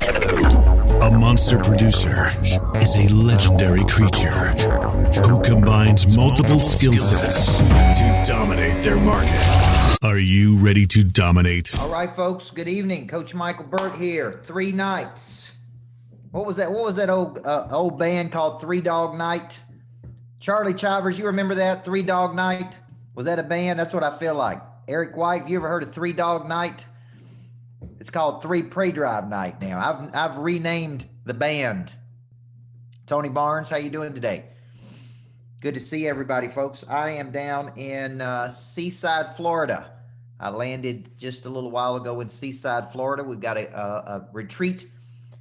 A monster producer is a legendary creature who combines multiple skill sets to dominate their market. Are you ready to dominate? All right, folks. Good evening. Coach Michael Burt here. 3 nights. What was that? What was that old band called 3 Dog Night? Charlie Chivers, you remember that? 3 Dog Night? Was that a band? That's what I feel like. Eric White, have you ever heard of 3 Dog Night? It's called 3 Prey Drive Night now. I've renamed the band. Tony Barnes, how you doing today? Good to see everybody, folks. I am down in Seaside, Florida. I landed just a little while ago in Seaside, Florida. We've got a retreat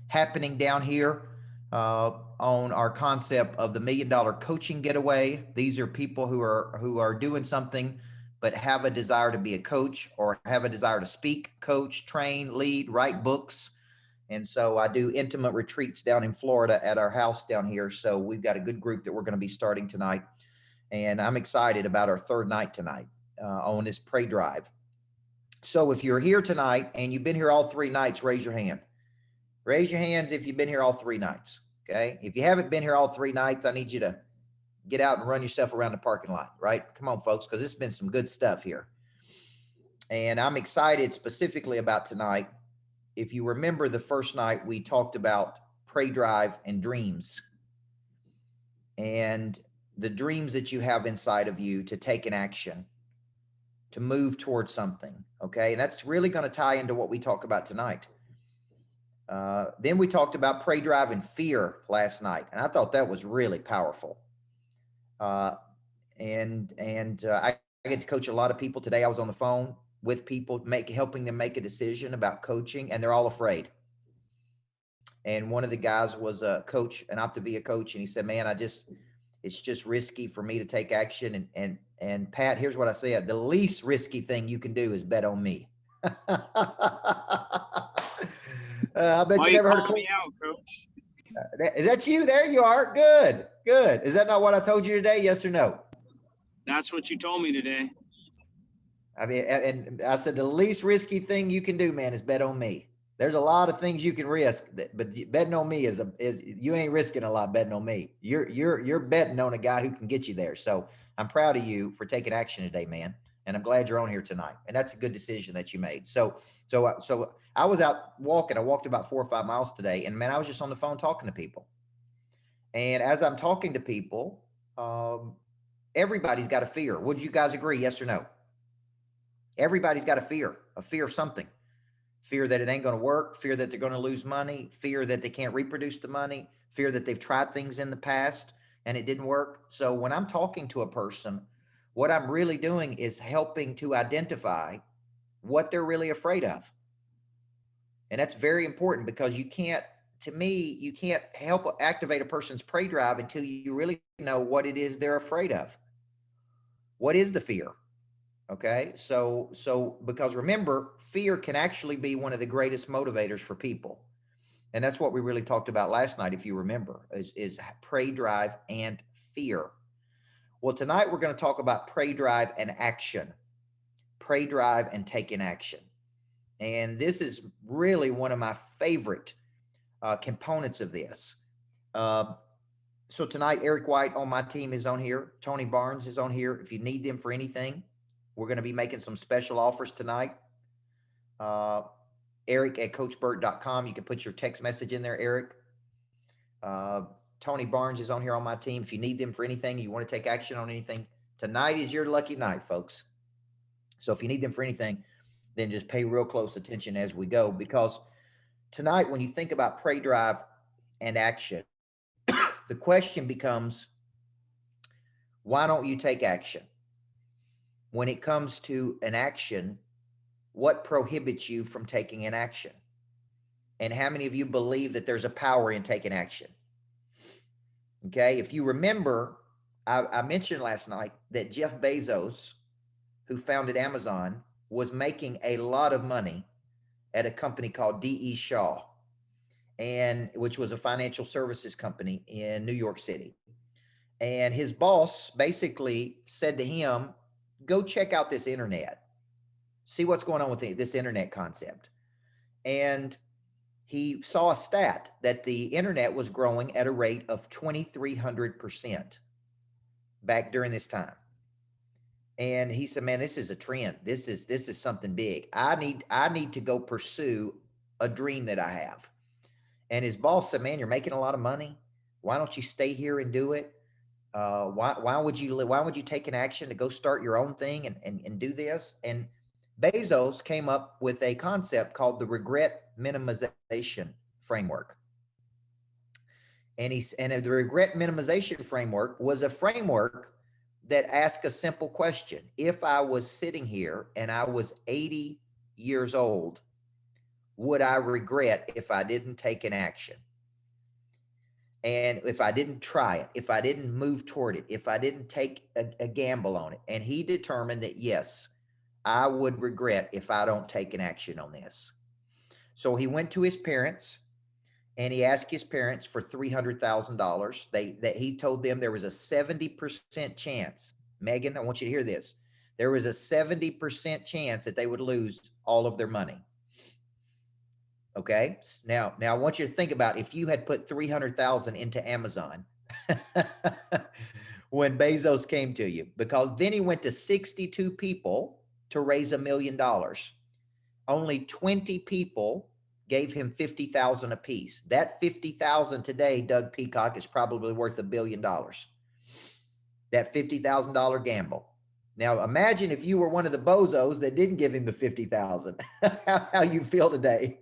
happening down here on our concept of the $1 Million Coaching Getaway. These are people who are doing something but have a desire to be a coach or have a desire to speak, coach, train, lead, write books. And so I do intimate retreats down in Florida at our house down here. So we've got a good group that we're going to be starting tonight. And I'm excited about our 3rd night tonight on this Prey Drive. So if you're here tonight and you've been here all 3 nights, raise your hand. Raise your hands if you've been here all 3 nights, okay? If you haven't been here all 3 nights, I need you to get out and run yourself around the parking lot, right? Come on, folks, because it's been some good stuff here. And I'm excited specifically about tonight. If you remember the first night, we talked about Prey Drive and dreams and the dreams that you have inside of you to take an action, to move towards something, okay? And that's really going to tie into what we talk about tonight. Then we talked about Prey Drive and fear last night, and I thought that was really powerful. I get to coach a lot of people today. I was on the phone with people, helping them make a decision about coaching, and they're all afraid. And one of the guys was a coach, an Optavia coach, and he said, "Man, it's just risky for me to take action." And Pat, here's what I said: the least risky thing you can do is bet on me. I bet you never heard of me out, Coach. Is that you? There you are. Good, good. Is that not what I told you today? Yes or no? That's what you told me today. I mean, and I said the least risky thing you can do, man, is bet on me. There's a lot of things you can risk, but betting on me is you ain't risking a lot betting on me. You're betting on a guy who can get you there. So I'm proud of you for taking action today, man. And I'm glad you're on here tonight. And that's a good decision that you made. So I was out walking. I walked about 4 or 5 miles today, and man, I was just on the phone talking to people. And as I'm talking to people, everybody's got a fear. Would you guys agree? Yes or no? Everybody's got a fear of something. Fear that it ain't going to work, fear that they're going to lose money, fear that they can't reproduce the money, fear that they've tried things in the past and it didn't work. So when I'm talking to a person, what I'm really doing is helping to identify what they're really afraid of. And that's very important because you can't help activate a person's prey drive until you really know what it is they're afraid of. What is the fear? Okay, so because remember, fear can actually be one of the greatest motivators for people. And that's what we really talked about last night, if you remember, is prey drive and fear. Well, tonight we're going to talk about prey drive and action, prey drive and taking action. And this is really one of my favorite components of this. So tonight, Eric White on my team is on here. Tony Barnes is on here. If you need them for anything, we're going to be making some special offers tonight. Eric at coachburt.com. You can put your text message in there, Eric. Tony Barnes is on here on my team. If you need them for anything, you want to take action on anything, tonight is your lucky night, folks. So if you need them for anything, then just pay real close attention as we go, because tonight, when you think about prey drive and action, the question becomes, why don't you take action? When it comes to an action, what prohibits you from taking an action? And how many of you believe that there's a power in taking action? Okay, if you remember, I mentioned last night that Jeff Bezos, who founded Amazon, was making a lot of money at a company called D.E. Shaw, which was a financial services company in New York City. And his boss basically said to him, go check out this internet, see what's going on with this internet concept. And he saw a stat that the internet was growing at a rate of 2,300% back during this time. And he said, man, this is a trend. This is something big. I need to go pursue a dream that I have. And his boss said, man, you're making a lot of money. Why don't you stay here and do it? Why would you take an action to go start your own thing and do this? And Bezos came up with a concept called the regret minimization framework. And the regret minimization framework was a framework that asked a simple question. If I was sitting here and I was 80 years old, would I regret if I didn't take an action? And if I didn't try it, if I didn't move toward it, if I didn't take a gamble on it? And he determined that, yes, I would regret if I don't take an action on this. So he went to his parents and he asked his parents for $300,000. He told them there was a 70% chance. Megan, I want you to hear this. There was a 70% chance that they would lose all of their money. Okay. Now I want you to think about if you had put 300,000 into Amazon when Bezos came to you, because then he went to 62 people to raise $1 million. Only 20 people gave him 50,000 apiece. That 50,000 today, Doug Peacock, is probably worth $1 billion. That $50,000 gamble. Now imagine if you were one of the bozos that didn't give him the 50,000. How you feel today?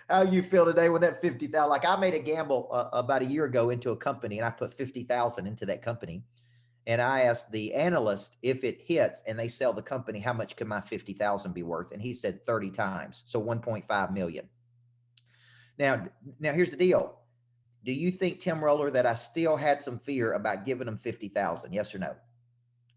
How you feel today when that 50,000? Like, I made a gamble about a year ago into a company, and I put 50,000 into that company. And I asked the analyst, if it hits and they sell the company, how much can my 50,000 be worth? And he said 30 times, so 1.5 million. Now here's the deal. Do you think, Tim Roller, that I still had some fear about giving him 50,000? Yes or no?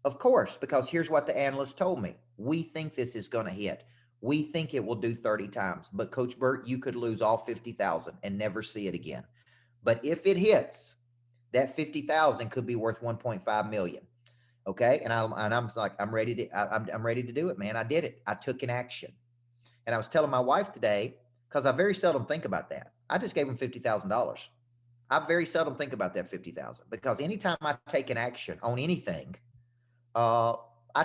Of course, because here's what the analyst told me. We think this is going to hit. We think it will do 30 times. But Coach Burt, you could lose all 50,000 and never see it again. But if it hits, that 50,000 could be worth 1.5 million. Okay. And I'm like, I'm ready to do it, man. I did it. I took an action. And I was telling my wife today, because I very seldom think about that. I just gave him $50,000. I very seldom think about that 50,000, because anytime I take an action on anything, I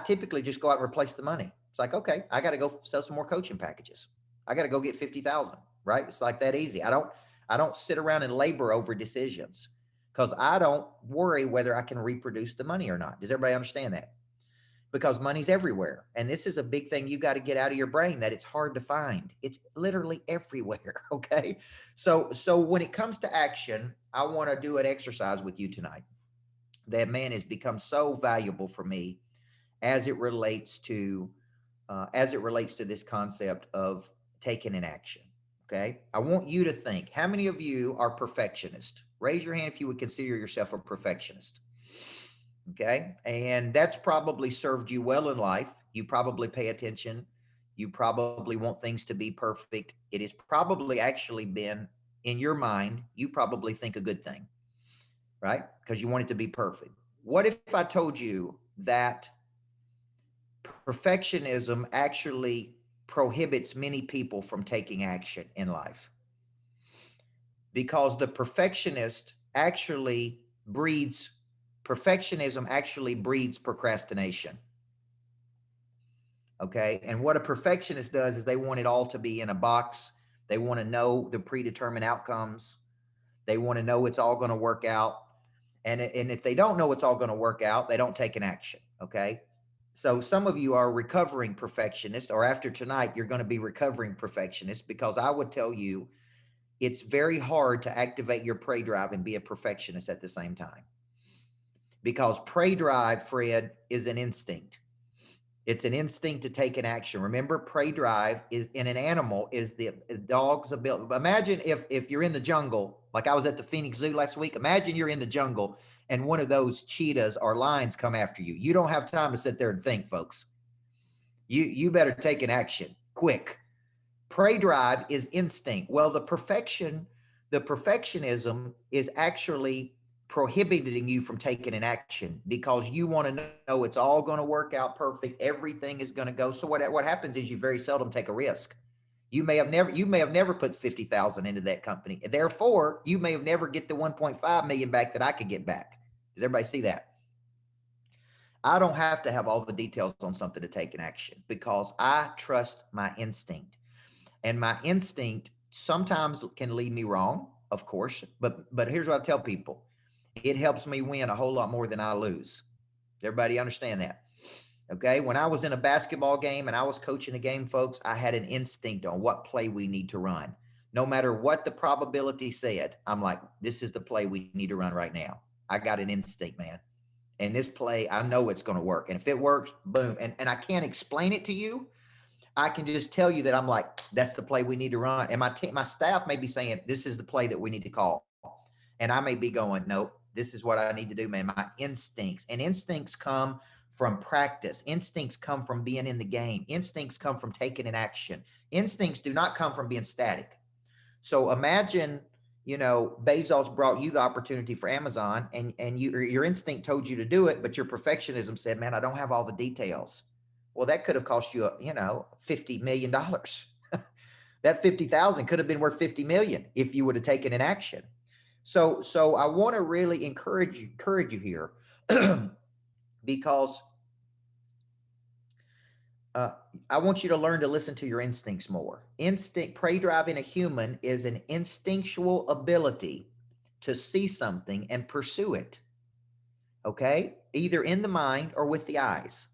typically just go out and replace the money. It's like, okay, I got to go sell some more coaching packages. I got to go get 50,000, right? It's like that easy. I don't sit around and labor over decisions, because I don't worry whether I can reproduce the money or not. Does everybody understand that? Because money's everywhere. And this is a big thing you got to get out of your brain, that it's hard to find. It's literally everywhere. Okay. So when it comes to action, I want to do an exercise with you tonight that, man, has become so valuable for me as it relates to this concept of taking an action. Okay. I want you to think, how many of you are perfectionists? Raise your hand if you would consider yourself a perfectionist. Okay. And that's probably served you well in life. You probably pay attention. You probably want things to be perfect. It has probably actually been, in your mind, you probably think a good thing, right? Because you want it to be perfect. What if I told you that perfectionism actually prohibits many people from taking action in life? Because perfectionism actually breeds procrastination. Okay. And what a perfectionist does is they want it all to be in a box. They want to know the predetermined outcomes. They want to know it's all going to work out. And if they don't know it's all going to work out, they don't take an action. Okay. So some of you are recovering perfectionists, or after tonight, you're going to be recovering perfectionists, because I would tell you it's very hard to activate your prey drive and be a perfectionist at the same time. Because prey drive, Fred, is an instinct. It's an instinct to take an action. Remember, prey drive is in an animal is the dog's ability. Imagine if you're in the jungle, like I was at the Phoenix Zoo last week. Imagine you're in the jungle and one of those cheetahs or lions come after you. You don't have time to sit there and think, folks. You better take an action quick. Prey drive is instinct. Well, the perfectionism is actually prohibiting you from taking an action, because you want to know it's all going to work out perfect. Everything is going to go. So what happens is you very seldom take a risk. You may have never put 50,000 into that company. Therefore, you may have never get the 1.5 million back that I could get back. Does everybody see that? I don't have to have all the details on something to take an action because I trust my instinct. And my instinct sometimes can lead me wrong, of course, but here's what I tell people. It helps me win a whole lot more than I lose. Everybody understand that? Okay. When I was in a basketball game and I was coaching a game, folks, I had an instinct on what play we need to run. No matter what the probability said, I'm like, this is the play we need to run right now. I got an instinct, man. And this play, I know it's going to work. And if it works, boom. And I can't explain it to you. I can just tell you that I'm like, that's the play we need to run. And my staff may be saying, this is the play that we need to call. And I may be going, nope, this is what I need to do, man. My instincts, and instincts come from practice. Instincts come from being in the game. Instincts come from taking an action. Instincts do not come from being static. So imagine, Bezos brought you the opportunity for Amazon and your instinct told you to do it, but your perfectionism said, man, I don't have all the details. Well, that could have cost you, $50 million. That 50,000 could have been worth 50 million if you would have taken an action. So I want to really encourage you here because I want you to learn to listen to your instincts more. Prey driving a human is an instinctual ability to see something and pursue it. Okay. Either in the mind or with the eyes.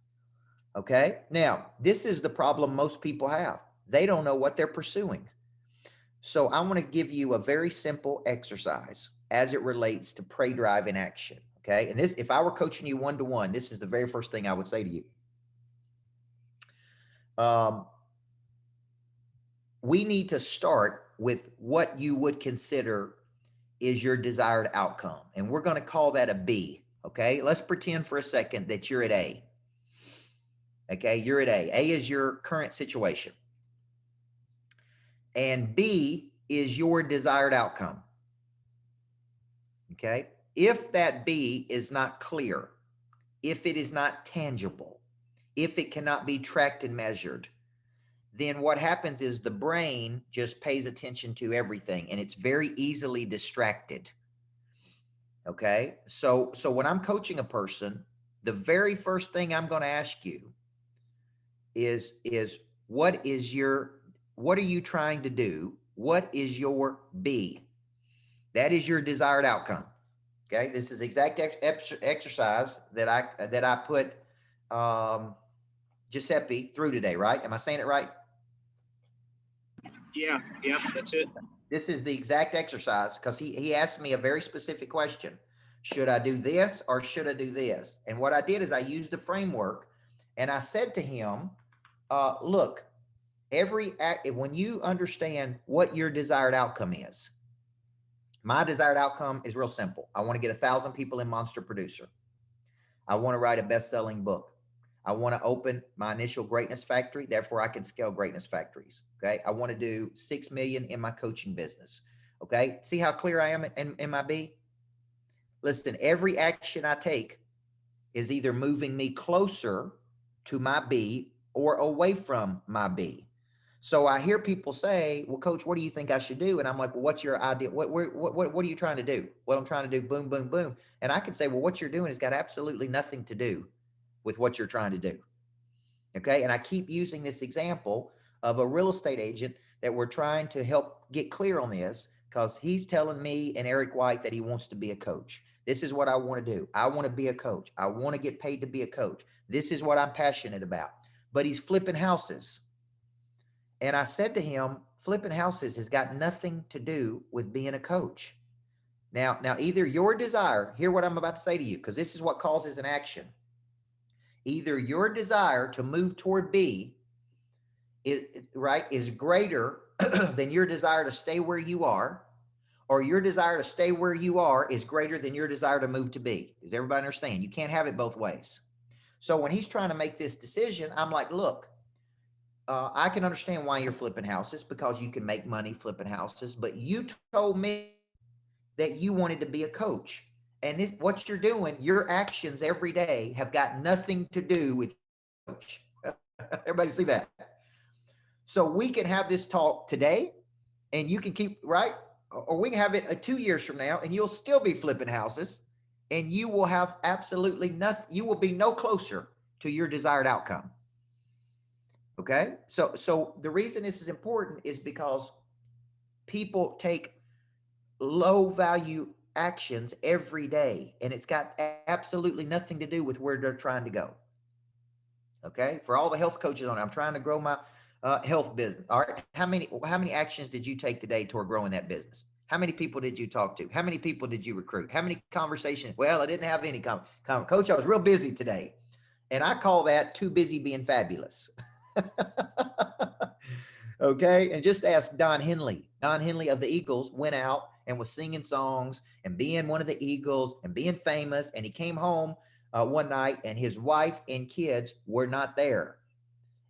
Okay. Now, this is the problem most people have. They don't know what they're pursuing. So I want to give you a very simple exercise as it relates to prey drive in action. Okay. And this, if I were coaching you one-to-one, this is the very first thing I would say to you. We need to start with what you would consider is your desired outcome. And we're going to call that a B. Okay. Let's pretend for a second that you're at A. Okay. You're at A. A is your current situation. And B is your desired outcome. Okay. If that B is not clear, if it is not tangible, if it cannot be tracked and measured, then what happens is the brain just pays attention to everything and it's very easily distracted. Okay. So when I'm coaching a person, the very first thing I'm going to ask you is what are you trying to do? What is your B? That is your desired outcome. Okay. This is exact exercise that I put, Giuseppe through today, right? Am I saying it right? Yeah, that's it. This is the exact exercise because he asked me a very specific question. Should I do this or should I do this? And what I did is I used the framework and I said to him, look, when you understand what your desired outcome is, my desired outcome is real simple. I want to get 1,000 people in Monster Producer. I want to write a best-selling book. I want to open my initial greatness factory. Therefore, I can scale greatness factories. Okay. I want to do 6 million in my coaching business. Okay. See how clear I am in my B? Listen, every action I take is either moving me closer to my B or away from my B. So I hear people say, well, coach, what do you think I should do? And I'm like, well, what's your idea? What are you trying to do? What I'm trying to do, boom, boom, boom. And I can say, well, what you're doing has got absolutely nothing to do with what you're trying to do. Okay. And I keep using this example of a real estate agent that we're trying to help get clear on this because he's telling me and Eric White that he wants to be a coach. This is what I want to do. I want to be a coach. I want to get paid to be a coach. This is what I'm passionate about. But he's flipping houses. And I said to him, flipping houses has got nothing to do with being a coach. Now either your desire, hear what I'm about to say to you, because this is what causes an action. Either your desire to move toward B is greater than your desire to stay where you are, or your desire to stay where you are is greater than your desire to move to B. Does everybody understand? You can't have it both ways. So when he's trying to make this decision, I'm like, look, I can understand why you're flipping houses because you can make money flipping houses, but you told me that you wanted to be a coach. And what you're doing, your actions every day have got nothing to do with coach. Everybody see that? So we can have this talk today and you can keep, right? Or we can have it 2 years from now and you'll still be flipping houses and you will have absolutely nothing. You will be no closer to your desired outcome. Okay. So the reason this is important is because people take low value actions every day and it's got absolutely nothing to do with where they're trying to go. Okay. For all the health coaches on it, I'm trying to grow my health business. All right. How many actions did you take today toward growing that business? How many people did you talk to? How many people did you recruit? How many conversations? Well, I didn't have any coach. I was real busy today. And I call that too busy being fabulous. Okay. And just ask Don Henley. Don Henley of the Eagles went out and was singing songs and being one of the Eagles and being famous. And he came home one night and his wife and kids were not there.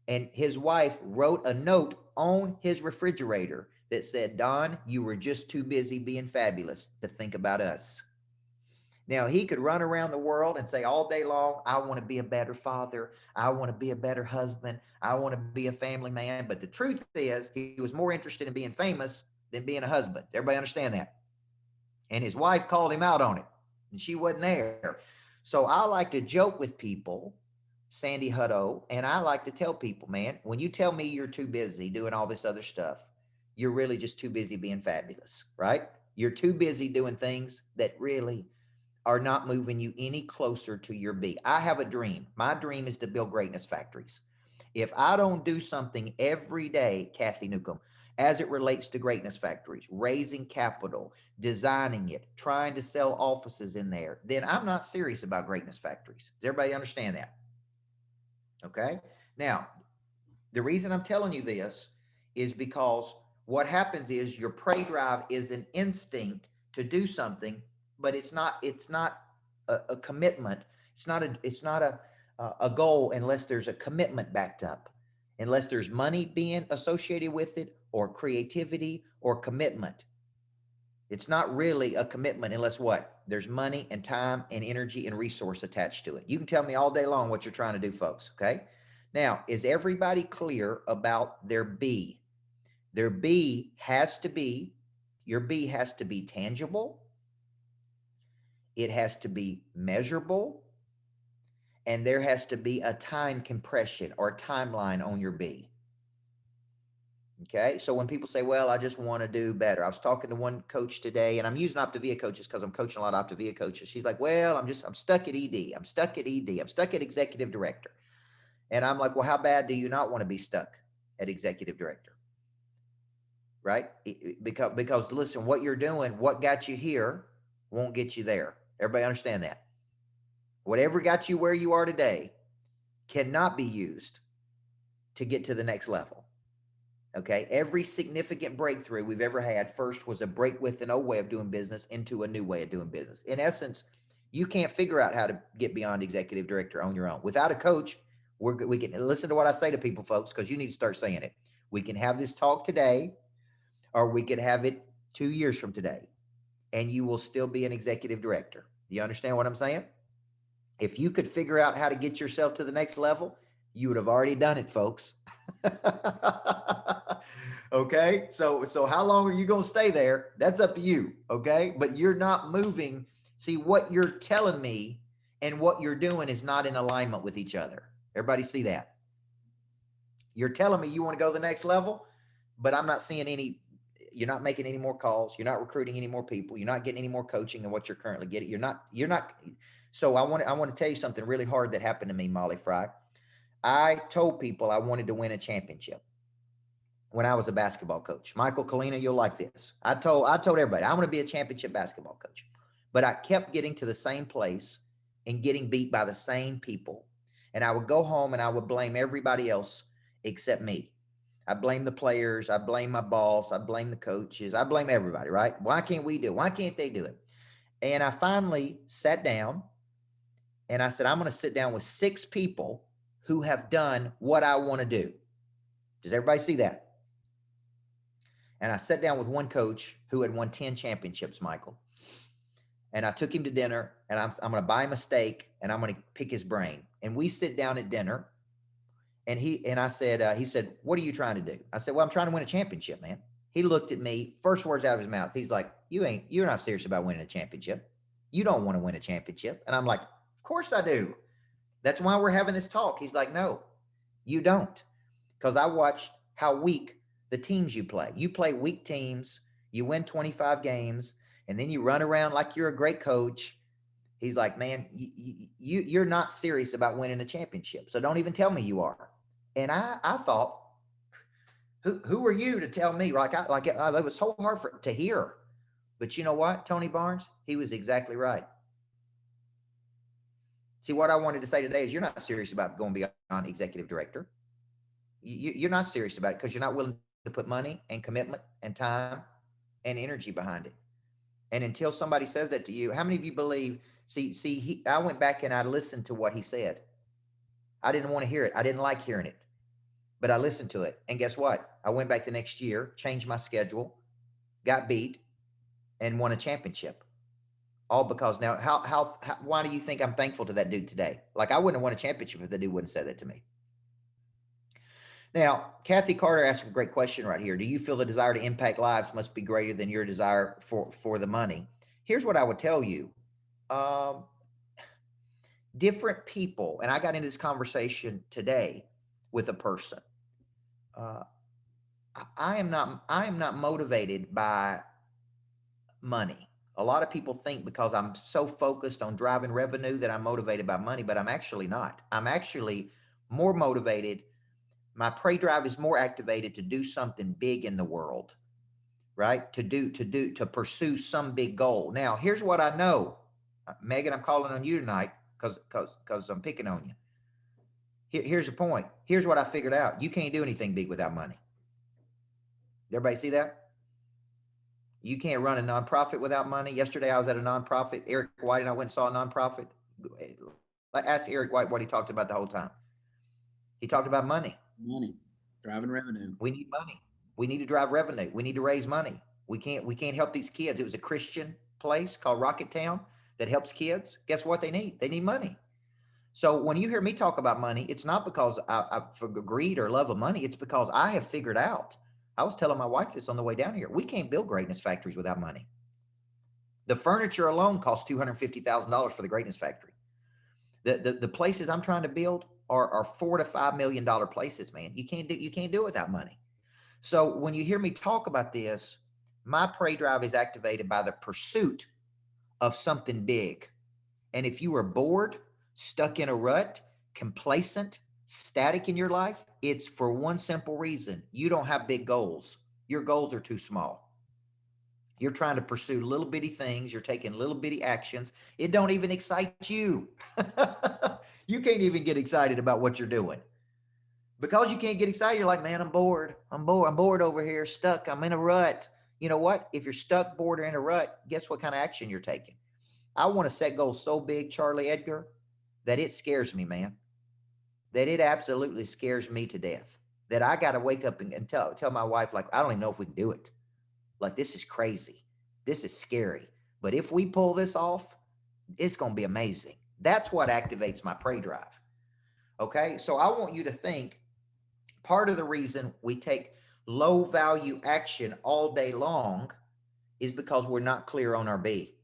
And his wife wrote a note on his refrigerator that said, Don, you were just too busy being fabulous to think about us. Now, he could run around the world and say all day long, I want to be a better father. I want to be a better husband. I want to be a family man. But the truth is, he was more interested in being famous than being a husband. Everybody understand that? And his wife called him out on it, and she wasn't there. So I like to joke with people, Sandy Hutto, and I like to tell people, man, when you tell me you're too busy doing all this other stuff, you're really just too busy being fabulous, right? You're too busy doing things that really are not moving you any closer to your B. I have a dream. My dream is to build greatness factories. If I don't do something every day, Kathy Newcomb, as it relates to greatness factories, raising capital, designing it, trying to sell offices in there, then I'm not serious about greatness factories. Does everybody understand that? Okay. Now, the reason I'm telling you this is because what happens is your prey drive is an instinct to do something, but it's not a commitment. It's not a goal unless there's a commitment backed up, unless there's money being associated with it or creativity or commitment. It's not really a commitment unless what? There's money and time and energy and resource attached to it. You can tell me all day long what you're trying to do, folks. Okay. Now, is everybody clear about their B? Their B has to be, your B has to be tangible. It has to be measurable. And there has to be a time compression or timeline on your B. Okay. So when people say, well, I just want to do better. I was talking to one coach today and I'm using Optavia coaches because I'm coaching a lot of Optavia coaches. She's like, well, I'm stuck at ED. I'm stuck at ED. I'm stuck at executive director. And I'm like, well, how bad do you not want to be stuck at executive director? Right? Because listen, what you're doing, what got you here won't get you there. Everybody understand that? Whatever got you where you are today cannot be used to get to the next level. Okay. Every significant breakthrough we've ever had first was a break with an old way of doing business into a new way of doing business. In essence, you can't figure out how to get beyond executive director on your own. Without a coach, we can listen to what I say to people, folks, because you need to start saying it. We can have this talk today, or we could have it 2 years from today, and you will still be an executive director. Do you understand what I'm saying? If you could figure out how to get yourself to the next level, you would have already done it, folks. Okay. So how long are you going to stay there? That's up to you. Okay. But you're not moving. See, what you're telling me and what you're doing is not in alignment with each other. Everybody see that? You're telling me you want to go to the next level, but I'm not seeing you're not making any more calls. You're not recruiting any more people. You're not getting any more coaching than what you're currently getting. You're not. So I want to tell you something really hard that happened to me, Molly Fry. I told people I wanted to win a championship when I was a basketball coach. Michael Kalina, you'll like this. I told everybody I want to be a championship basketball coach, but I kept getting to the same place and getting beat by the same people. And I would go home and I would blame everybody else except me. I blame the players. I blame my boss. I blame the coaches. I blame everybody, right? Why can't we do it? Why can't they do it? And I finally sat down and I said, I'm going to sit down with 6 people who have done what I want to do. Does everybody see that? And I sat down with one coach who had won 10 championships, Michael. And I took him to dinner and I'm going to buy him a steak and I'm going to pick his brain. And we sit down at dinner And I said, he said, what are you trying to do? I said, well, I'm trying to win a championship, man. He looked at me, first words out of his mouth. He's like, you're not serious about winning a championship. You don't want to win a championship. And I'm like, of course I do. That's why we're having this talk. He's like, no, you don't. Because I watched how weak the teams you play. You play weak teams, you win 25 games, and then you run around like you're a great coach. He's like, man, you're not serious about winning a championship. So don't even tell me you are. And I thought, who are you to tell me? It was so hard to hear. But you know what, Tony Barnes? He was exactly right. See, what I wanted to say today is you're not serious about going beyond executive director. You're not serious about it because you're not willing to put money and commitment and time and energy behind it. And until somebody says that to you, how many of you believe, I went back and I listened to what he said. I didn't want to hear it. I didn't like hearing it, but I listened to it. And guess what? I went back the next year, changed my schedule, got beat, and won a championship. All because now, why do you think I'm thankful to that dude today? Like, I wouldn't have won a championship if the dude wouldn't say that to me. Now, Kathy Carter asked a great question right here. Do you feel the desire to impact lives must be greater than your desire for the money? Here's what I would tell you. Different people, and I got into this conversation today with a person. I am not motivated by money. A lot of people think because I'm so focused on driving revenue that I'm motivated by money, but I'm actually not. I'm actually more motivated. My prey drive is more activated to do something big in the world, right? To pursue some big goal. Now, here's what I know. Megan, I'm calling on you tonight because I'm picking on you. Here's the point. Here's what I figured out. You can't do anything big without money. Everybody see that? You can't run a nonprofit without money. Yesterday, I was at a nonprofit. Eric White and I went and saw a nonprofit. Ask Eric White what he talked about the whole time. He talked about money. Money, driving revenue. We need money. We need to drive revenue. We need to raise money. We can't help these kids. It was a Christian place called Rocket Town that helps kids. Guess what they need? They need money. So when you hear me talk about money, it's not because I for greed or love of money. It's because I have figured out. I was telling my wife this on the way down here. We can't build greatness factories without money. The furniture alone costs $250,000 for the greatness factory. The places I'm trying to build are $4 to $5 million places, man. You can't do it without money. So when you hear me talk about this, my prey drive is activated by the pursuit of something big. And if you are bored, stuck in a rut, complacent, static in your life, it's for one simple reason. You don't have big goals. Your goals are too small. You're trying to pursue little bitty things. You're taking little bitty actions. It don't even excite you. You can't even get excited about what you're doing. Because you can't get excited, you're like, man, I'm bored. I'm bored over here, stuck. I'm in a rut. You know what? If you're stuck, bored, or in a rut, guess what kind of action you're taking? I want to set goals so big, Charlie Edgar, that it scares me, man. That it absolutely scares me to death. That I got to wake up and tell my wife, like, I don't even know if we can do it. Like, this is crazy. This is scary. But if we pull this off, it's going to be amazing. That's what activates my prey drive. Okay. So I want you to think part of the reason we take low value action all day long is because we're not clear on our B.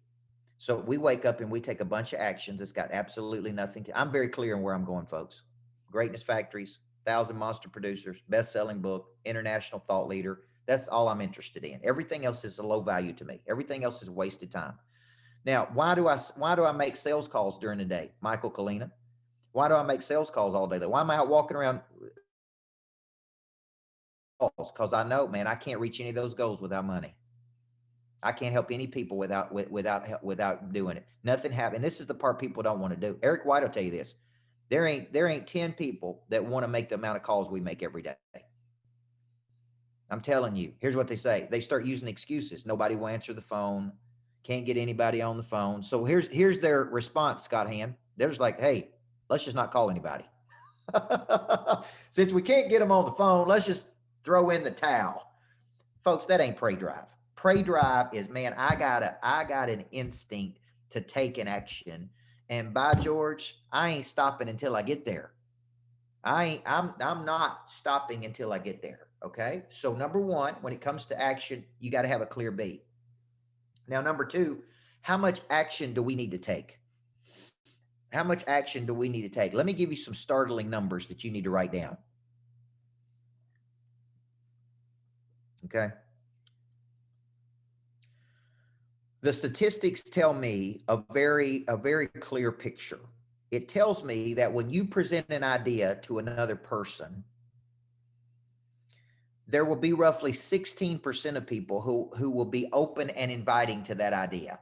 So we wake up and we take a bunch of actions that's got absolutely nothing to, I'm very clear on where I'm going, folks. Greatness factories, 1,000 monster producers, best-selling book, international thought leader. That's all I'm interested in. Everything else is a low value to me. Everything else is wasted time. Now, why do I make sales calls during the day? Michael Kalina. Why do I make sales calls all day? Why am I out walking around? Because I know, man, I can't reach any of those goals without money. I can't help any people without doing it. Nothing happens. This is the part people don't want to do. Eric White will tell you this. There ain't 10 people that want to make the amount of calls we make every day. I'm telling you, here's what they say. They start using excuses. Nobody will answer the phone. Can't get anybody on the phone. So here's their response, Scott Hand. They're just like, hey, let's just not call anybody. Since we can't get them on the phone, let's just throw in the towel. Folks, that ain't prey drive. Prey drive is, man, I got an instinct to take an action. And by George, I ain't stopping until I get there. I'm not stopping until I get there. Okay. So number one, when it comes to action, you got to have a clear B. Now, number two, how much action do we need to take? How much action do we need to take? Let me give you some startling numbers that you need to write down. Okay. The statistics tell me a very clear picture. It tells me that when you present an idea to another person, there will be roughly 16% of people who will be open and inviting to that idea.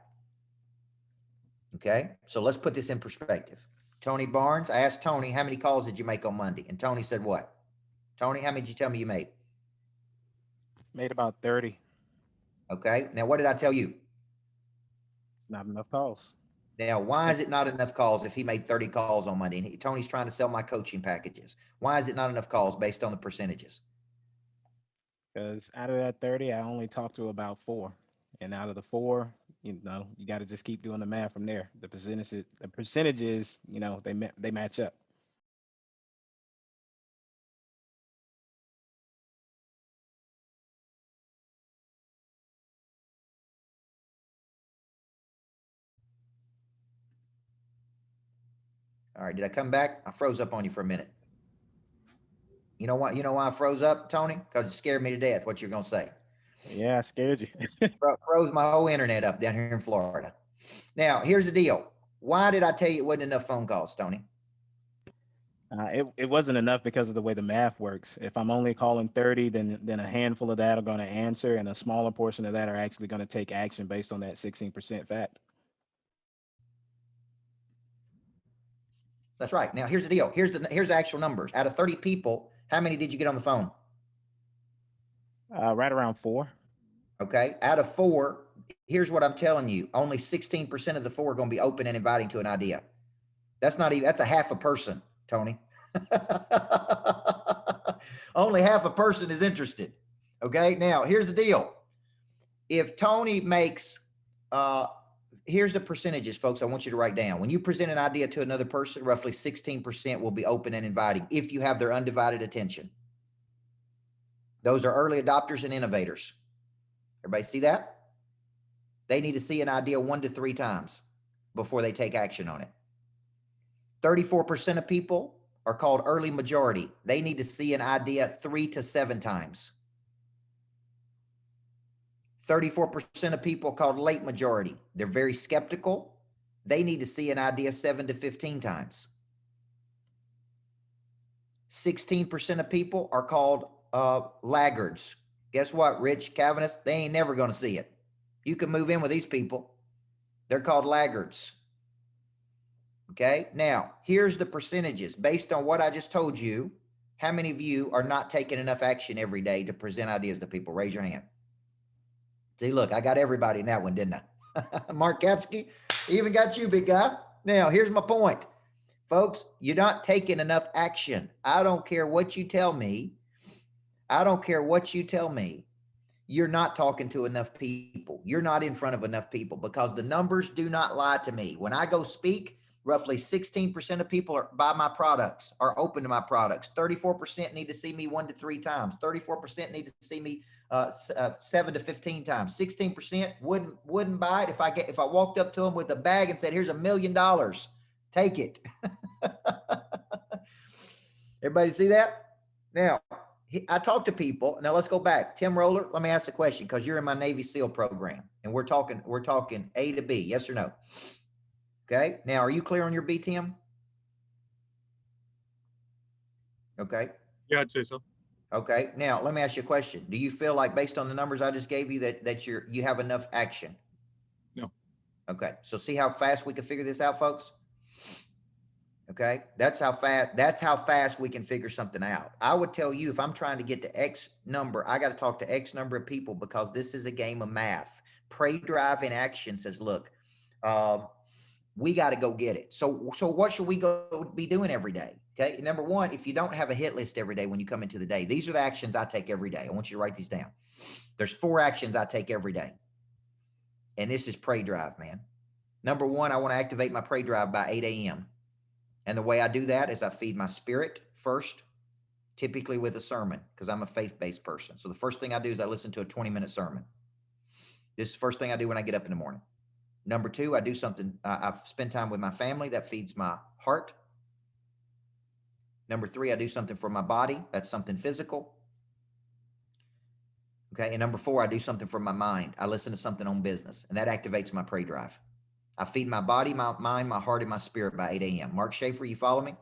Okay. So let's put this in perspective. Tony Barnes, I asked Tony, how many calls did you make on Monday? And Tony said what? Tony, how many did you tell me you made? Made about 30. Okay. Now, what did I tell you? It's not enough calls. Now, why is it not enough calls if he made 30 calls on Monday? And Tony's trying to sell my coaching packages. Why is it not enough calls based on the percentages? Because out of that 30, I only talked to about 4. And out of the 4, you got to just keep doing the math from there. The percentages, they match up. All right. Did I come back? I froze up on you for a minute. You know why? You know why I froze up, Tony? Because it scared me to death. What you're going to say? Yeah, I scared you. Froze my whole internet up down here in Florida. Now, here's the deal. Why did I tell you it wasn't enough phone calls, Tony? It wasn't enough because of the way the math works. If I'm only calling 30, then a handful of that are going to answer, and a smaller portion of that are actually going to take action based on that 16% fact. That's right. Now, here's the deal. Here's the actual numbers. Out of 30 people, how many did you get on the phone? Right around 4. Okay. Out of 4, here's what I'm telling you. Only 16% of the 4 are going to be open and inviting to an idea. That's a half a person, Tony. Only half a person is interested. Okay. Now, here's the deal. If Tony makes, here's the percentages, folks. I want you to write down. When you present an idea to another person, roughly 16% will be open and inviting if you have their undivided attention. Those are early adopters and innovators. Everybody see that? They need to see an idea 1 to 3 times before they take action on it. 34% of people are called early majority. They need to see an idea 3 to 7 times. 34% of people called late majority. They're very skeptical. They need to see an idea 7 to 15 times. 16% of people are called laggards. Guess what, Rich Calvinists? They ain't never going to see it. You can move in with these people. They're called laggards. Okay. Now, here's the percentages based on what I just told you. How many of you are not taking enough action every day to present ideas to people? Raise your hand. See, look, I got everybody in that one, didn't I? Mark Kapsky, even got you, big guy. Now, here's my point. Folks, you're not taking enough action. I don't care what you tell me. I don't care what you tell me. You're not talking to enough people. You're not in front of enough people because the numbers do not lie to me. When I go speak, roughly 16% of people buy my products, are open to my products. 34% need to see me 1 to 3 times. 34% need to see me 7 to 15 times. 16% wouldn't buy it if I walked up to them with a bag and said, "Here's $1 million. Take it." Everybody see that? Now, I talk to people. Now let's go back. Tim Roller, let me ask a question because you're in my Navy SEAL program and we're talking A to B, yes or no? Okay. Now, are you clear on your B, Tim? Okay. Yeah, I'd say so. Okay. Now, let me ask you a question. Do you feel like based on the numbers I just gave you that you have enough action? No. Okay. So see how fast we can figure this out, folks? Okay. That's how fast we can figure something out. I would tell you if I'm trying to get to X number, I got to talk to X number of people because this is a game of math. Pray, drive, in action says, look, we got to go get it. So what should we go be doing every day? Okay. Number one, if you don't have a hit list every day when you come into the day, these are the actions I take every day. I want you to write these down. There's 4 actions I take every day. And this is pray drive, man. Number one, I want to activate my pray drive by 8 a.m. And the way I do that is I feed my spirit first, typically with a sermon, because I'm a faith-based person. So the first thing I do is I listen to a 20-minute sermon. This is the first thing I do when I get up in the morning. Number two, I do something. I spend time with my family. That feeds my heart. Number three, I do something for my body. That's something physical. Okay. And number four, I do something for my mind. I listen to something on business, and that activates my prey drive. I feed my body, my mind, my heart, and my spirit by 8 a.m. Mark Schaefer, you follow me?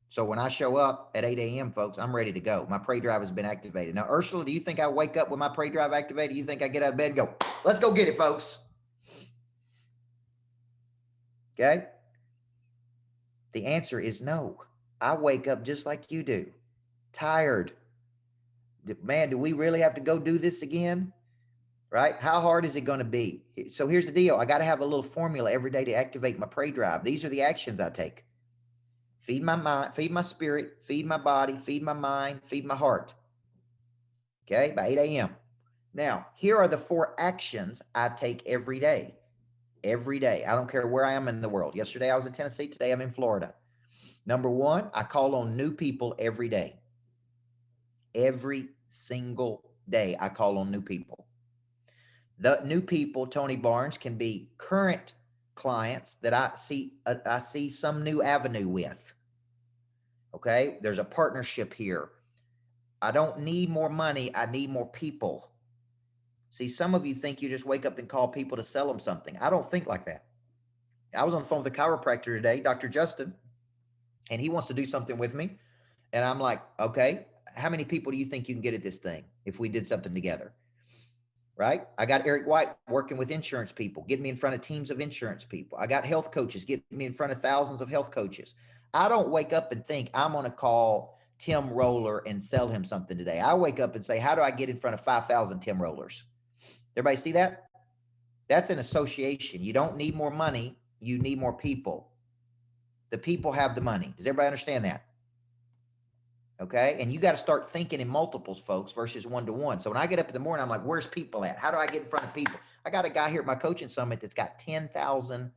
So when I show up at 8 a.m., folks, I'm ready to go. My prey drive has been activated. Now, Ursula, do you think I wake up with my prey drive activated? Do you think I get out of bed and go, let's go get it, folks? Okay. The answer is no. I wake up just like you do, tired. Man, do we really have to go do this again? Right? How hard is it going to be? So here's the deal. I got to have a little formula every day to activate my prey drive. These are the actions I take. Feed my mind, feed my spirit, feed my body, feed my mind, feed my heart. Okay, by 8 a.m. Now, here are the 4 actions I take every day. Every day. I don't care where I am in the world. Yesterday I was in Tennessee. Today I'm in Florida. Number 1, I call on new people every day. Every single day I call on new people. The new people, Tony Barnes, can be current clients that I see some new avenue with. Okay, there's a partnership here. I don't need more money. I need more people. See, some of you think you just wake up and call people to sell them something. I don't think like that. I was on the phone with a chiropractor today, Dr. Justin, and he wants to do something with me. And I'm like, okay, how many people do you think you can get at this thing if we did something together? Right? I got Eric White working with insurance people, getting me in front of teams of insurance people. I got health coaches getting me in front of thousands of health coaches. I don't wake up and think I'm going to call Tim Roller and sell him something today. I wake up and say, how do I get in front of 5,000 Tim Rollers? Everybody see that? That's an association. You don't need more money. You need more people. The people have the money. Does everybody understand that? Okay. And you got to start thinking in multiples, folks, versus one-to-one. So when I get up in the morning, I'm like, where's people at? How do I get in front of people? I got a guy here at my coaching summit that's got 10,000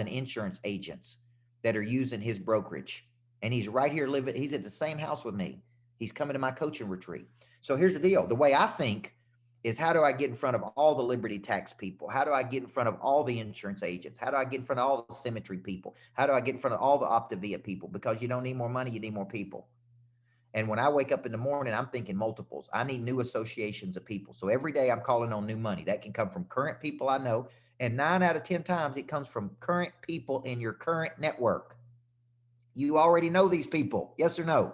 insurance agents that are using his brokerage. And he's right here living. He's at the same house with me. He's coming to my coaching retreat. So here's the deal. The way I think is, how do I get in front of all the Liberty Tax people? How do I get in front of all the insurance agents? How do I get in front of all the Symmetry people? How do I get in front of all the Optavia people? Because you don't need more money, you need more people. And when I wake up in the morning, I'm thinking multiples. I need new associations of people. So every day I'm calling on new money. That can come from current people I know. And 9 out of 10 times it comes from current people in your current network. You already know these people. Yes or no?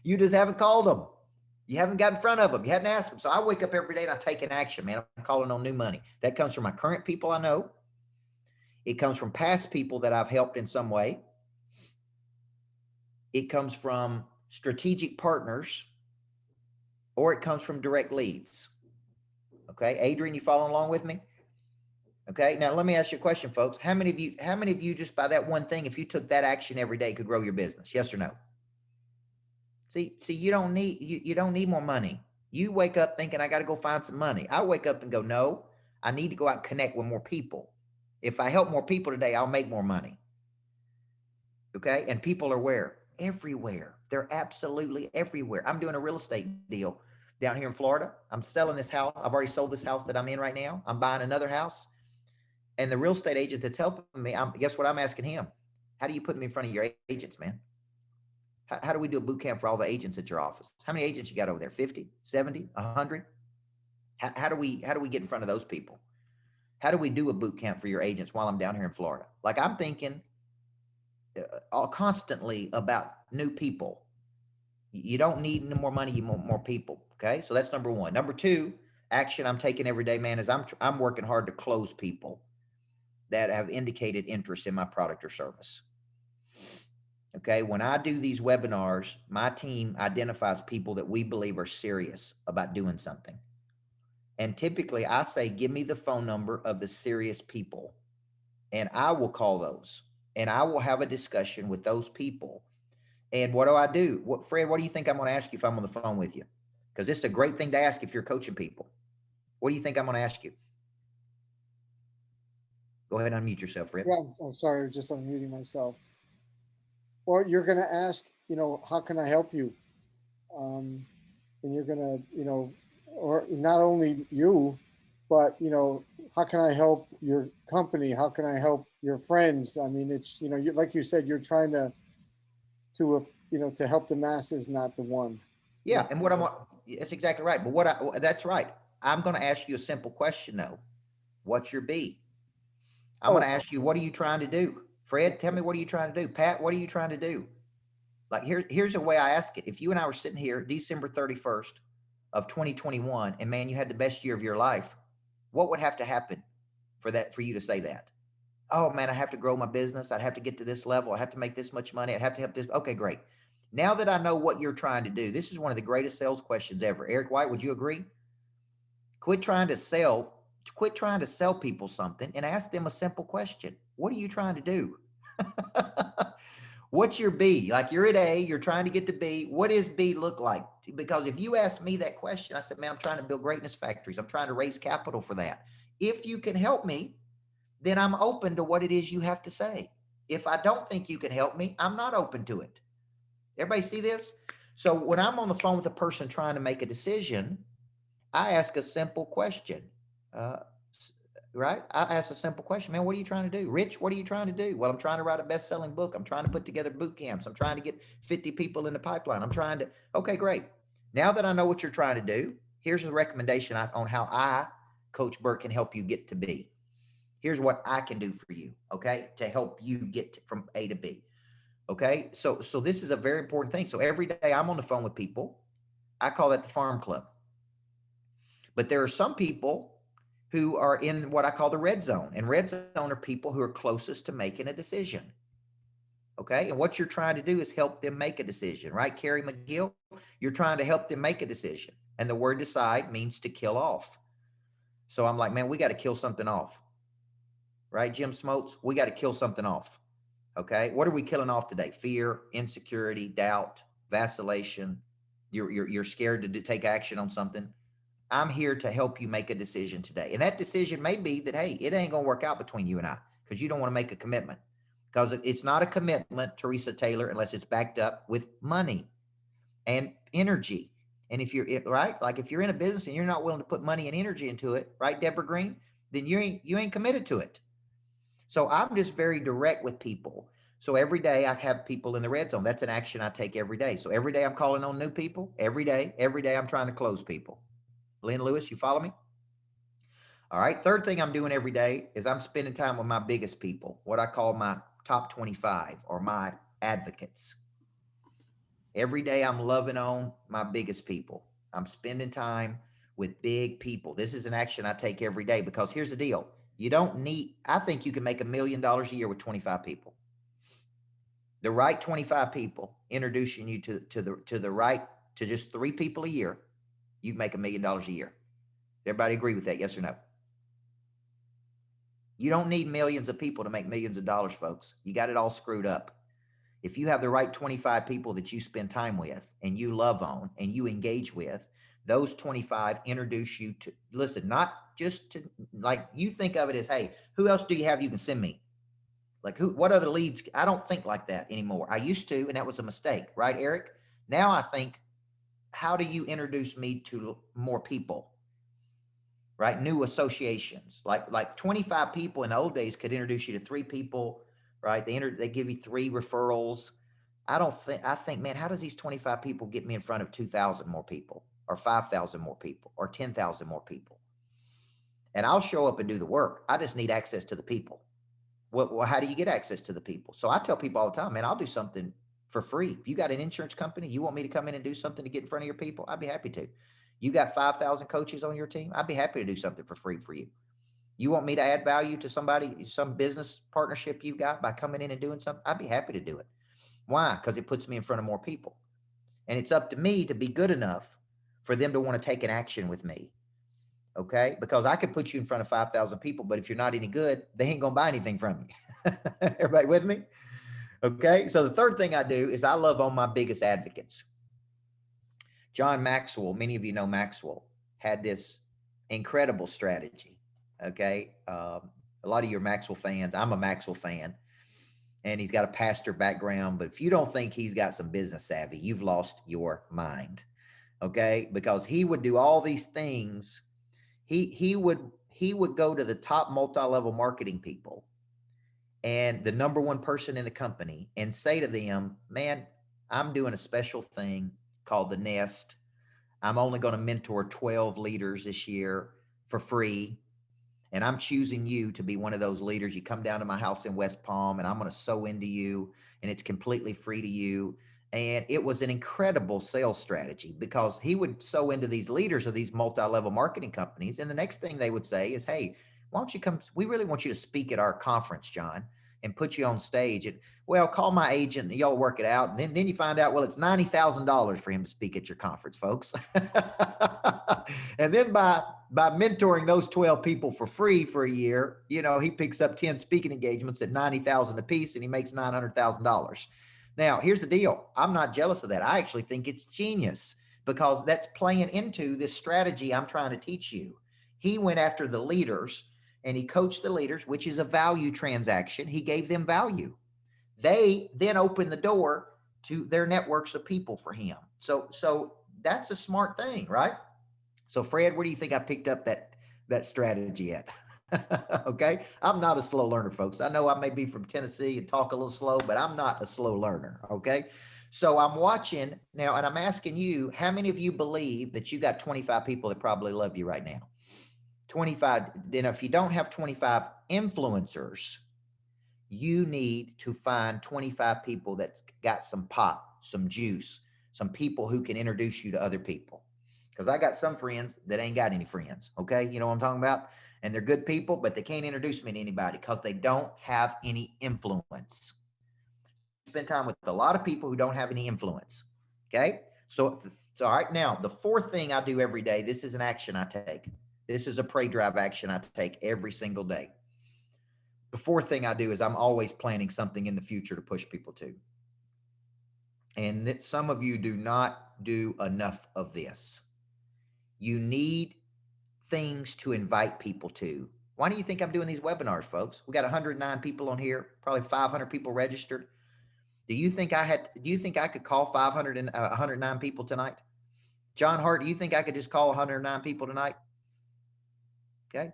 You just haven't called them. You haven't got in front of them. You hadn't asked them. So I wake up every day and I take an action, man. I'm calling on new money. That comes from my current people I know. It comes from past people that I've helped in some way. It comes from strategic partners, or it comes from direct leads. Okay. Adrian, you following along with me? Okay. Now let me ask you a question, folks. How many of you just by that one thing, if you took that action every day, could grow your business? Yes or no? See, you don't need more money. You wake up thinking, I got to go find some money. I wake up and go, no, I need to go out and connect with more people. If I help more people today, I'll make more money. Okay. And people are where? Everywhere. They're absolutely everywhere. I'm doing a real estate deal down here in Florida. I'm selling this house. I've already sold this house that I'm in right now. I'm buying another house. And the real estate agent that's helping me, guess what I'm asking him? How do you put me in front of your agents, man? How do we do a boot camp for all the agents at your office? How many agents you got over there? 50, 70, 100? How do we get in front of those people? How do we do a boot camp for your agents while I'm down here in Florida? Like, I'm thinking constantly about new people. You don't need no more money. You want more people. Okay. So that's number 1. Number 2, action I'm taking every day, man, is I'm working hard to close people that have indicated interest in my product or service. Okay. When I do these webinars, my team identifies people that we believe are serious about doing something. And typically I say, give me the phone number of the serious people, and I will call those, and I will have a discussion with those people. And what do? Fred, what do you think I'm going to ask you if I'm on the phone with you? Because this is a great thing to ask if you're coaching people. What do you think I'm going to ask you? Go ahead and unmute yourself, Fred. Yeah, I'm sorry, I was just unmuting myself. Or you're going to ask, how can I help you? And you're going to, or not only you, but, how can I help your company? How can I help your friends? I mean, it's, like you said, you're trying to help the masses, not the one. Yeah. And that's exactly right. But that's right. I'm going to ask you a simple question though. What's your B? I'm going to ask you, what are you trying to do? Fred, tell me, what are you trying to do? Pat, what are you trying to do? Like here's the way I ask it. If you and I were sitting here December 31st of 2021, and man, you had the best year of your life, what would have to happen for you to say that? Oh man, I have to grow my business. I'd have to get to this level. I have to make this much money. I'd have to have this. Okay, great. Now that I know what you're trying to do, this is one of the greatest sales questions ever. Eric White, would you agree? Quit trying to sell people something and ask them a simple question. What are you trying to do? What's your B? Like you're at A, you're trying to get to B. What does B look like? Because if you ask me that question, I said, man, I'm trying to build greatness factories. I'm trying to raise capital for that. If you can help me, then I'm open to what it is you have to say. If I don't think you can help me, I'm not open to it. Everybody see this? So when I'm on the phone with a person trying to make a decision, I ask a simple question. Right? I ask a simple question, man, what are you trying to do? Rich, what are you trying to do? Well, I'm trying to write a best-selling book. I'm trying to put together boot camps. I'm trying to get 50 people in the pipeline. Okay, great. Now that I know what you're trying to do, here's the recommendation on how I, Coach Burt, can help you get to B. Here's what I can do for you, okay, to help you get from A to B. Okay, so this is a very important thing. So every day I'm on the phone with people. I call that the farm club. But there are some people who are in what I call the red zone. And red zone are people who are closest to making a decision. Okay. And what you're trying to do is help them make a decision, right? Carrie McGill, you're trying to help them make a decision. And the word decide means to kill off. So I'm like, man, we got to kill something off. Right? Jim Smotes, we got to kill something off. Okay. What are we killing off today? Fear, insecurity, doubt, vacillation. You're scared to take action on something. I'm here to help you make a decision today. And that decision may be that, hey, it ain't going to work out between you and I because you don't want to make a commitment. Because it's not a commitment, Teresa Taylor, unless it's backed up with money and energy. And if you're right, like if you're in a business and you're not willing to put money and energy into it, right, Deborah Green, then you ain't committed to it. So I'm just very direct with people. So every day I have people in the red zone. That's an action I take every day. So every day I'm calling on new people. Every day I'm trying to close people. Lynn Lewis, you follow me? All right. Third thing I'm doing every day is I'm spending time with my biggest people, what I call my top 25 or my advocates. Every day I'm loving on my biggest people. I'm spending time with big people. This is an action I take every day because here's the deal. I think you can make $1 million a year with 25 people. The right 25 people introducing you to just 3 people a year, you make $1 million a year. Everybody agree with that? Yes or no? You don't need millions of people to make millions of dollars, folks. You got it all screwed up. If you have the right 25 people that you spend time with and you love on and you engage with, those 25 introduce you to, listen, not just to, like, you think of it as, hey, who else do you have you can send me? Like what other leads? I don't think like that anymore. I used to, and that was a mistake, right, Eric? Now I think, how do you introduce me to more people? Right? New associations, like 25 people in the old days could introduce you to 3 people, right? They give you 3 referrals. I think, man, how does these 25 people get me in front of 2,000 more people or 5,000 more people or 10,000 more people? And I'll show up and do the work. I just need access to the people. Well, how do you get access to the people? So I tell people all the time, man, I'll do something for free. If you got an insurance company, you want me to come in and do something to get in front of your people, I'd be happy to. You got 5,000 coaches on your team, I'd be happy to do something for free for you. You want me to add value to somebody, some business partnership you got by coming in and doing something, I'd be happy to do it. Why? Because it puts me in front of more people. And it's up to me to be good enough for them to want to take an action with me. Okay? Because I could put you in front of 5,000 people, but if you're not any good, they ain't going to buy anything from you. Everybody with me? Okay? So the third thing I do is I love on my biggest advocates. John Maxwell, many of you know Maxwell, had this incredible strategy. Okay. A lot of you are Maxwell fans. I'm a Maxwell fan, and he's got a pastor background. But if you don't think he's got some business savvy, you've lost your mind. Okay, because he would do all these things. He would go to the top multi-level marketing people and the number one person in the company and say to them, man, I'm doing a special thing called the Nest. I'm only going to mentor 12 leaders this year for free. And I'm choosing you to be one of those leaders. You come down to my house in West Palm and I'm going to sow into you, and it's completely free to you. And it was an incredible sales strategy because he would sow into these leaders of these multi-level marketing companies. And the next thing they would say is, hey, why don't you come? We really want you to speak at our conference, John, and put you on stage. And well, call my agent and y'all work it out. And then you find out, well, it's $90,000 for him to speak at your conference, folks. And then by mentoring those 12 people for free for a year, you know, he picks up 10 speaking engagements at $90,000 a piece and he makes $900,000. Now, here's the deal. I'm not jealous of that. I actually think it's genius because that's playing into this strategy I'm trying to teach you. He went after the leaders and he coached the leaders, which is a value transaction. He gave them value. They then opened the door to their networks of people for him. So that's a smart thing, right? So Fred, where do you think I picked up that strategy at? Okay. I'm not a slow learner, folks. I know I may be from Tennessee and talk a little slow, but I'm not a slow learner. Okay. So I'm watching now and I'm asking you, how many of you believe that you got 25 people that probably love you right now? 25. Then if you don't have 25 influencers, you need to find 25 people that's got some pop, some juice, some people who can introduce you to other people. Because I got some friends that ain't got any friends. Okay. You know what I'm talking about? And they're good people, but they can't introduce me to anybody because they don't have any influence. Spend time with a lot of people who don't have any influence. Okay. So all right, now the fourth thing I do every day, this is an action I take. This is a pray drive action I take every single day. The fourth thing I do is I'm always planning something in the future to push people to. And that some of you do not do enough of this. You need things to invite people to. Why do you think I'm doing these webinars, folks? We got 109 people on here, probably 500 people registered. Do you think I could call 109 people tonight? John Hart, do you think I could just call 109 people tonight? Okay.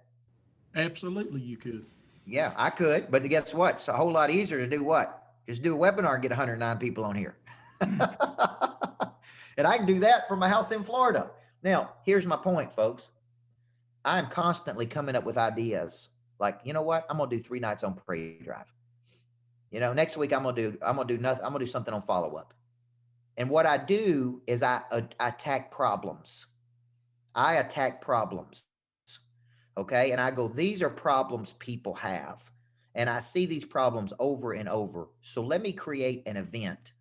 Absolutely, you could. Yeah, I could, but guess what? It's a whole lot easier to do what? Just do a webinar and get 109 people on here. And I can do that from my house in Florida. Now, here's my point, folks. I'm constantly coming up with ideas. Like, you know what? I'm gonna do 3 nights on Pray Drive. You know, next week I'm gonna do nothing. I'm gonna do something on follow-up. And what I do is I attack problems. I attack problems. Okay. And I go, these are problems people have. And I see these problems over and over. So let me create an event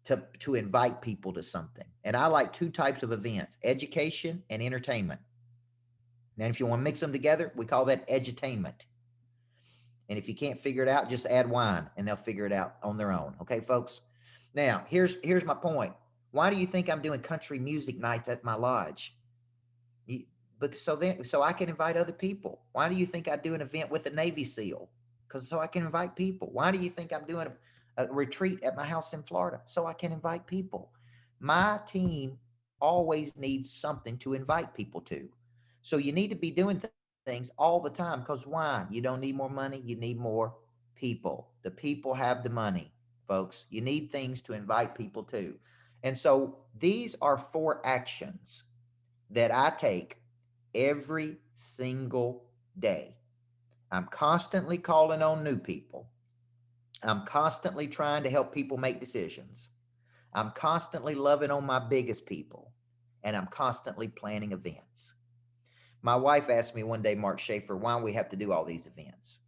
to invite people to something. And I like 2 types of events, education and entertainment. And if you want to mix them together, we call that edutainment. And if you can't figure it out, just add wine and they'll figure it out on their own. Okay, folks. Now, here's my point. Why do you think I'm doing country music nights at my lodge? So I can invite other people. Why do you think I do an event with a Navy SEAL? Because so I can invite people. Why do you think I'm doing a retreat at my house in Florida? So I can invite people. My team always needs something to invite people to. So you need to be doing things all the time because why? You don't need more money. You need more people. The people have the money, folks. You need things to invite people to. And so these are 4 actions that I take every single day. I'm constantly calling on new people. I'm constantly trying to help people make decisions. I'm constantly loving on my biggest people. And I'm constantly planning events. My wife asked me one day, Mark Schaefer, why do we have to do all these events?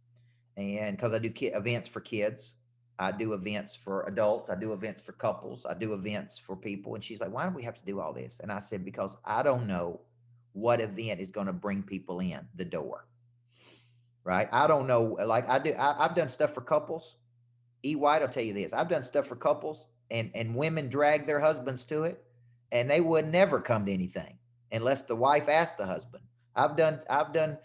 And because I do events for kids, I do events for adults, I do events for couples, I do events for people. And she's like, why do we have to do all this? And I said, because I don't know what event is going to bring people in the door, right? I don't know. Like I've done stuff for couples. E. White will tell you this. I've done stuff for couples and women drag their husbands to it and they would never come to anything unless the wife asked the husband. I've done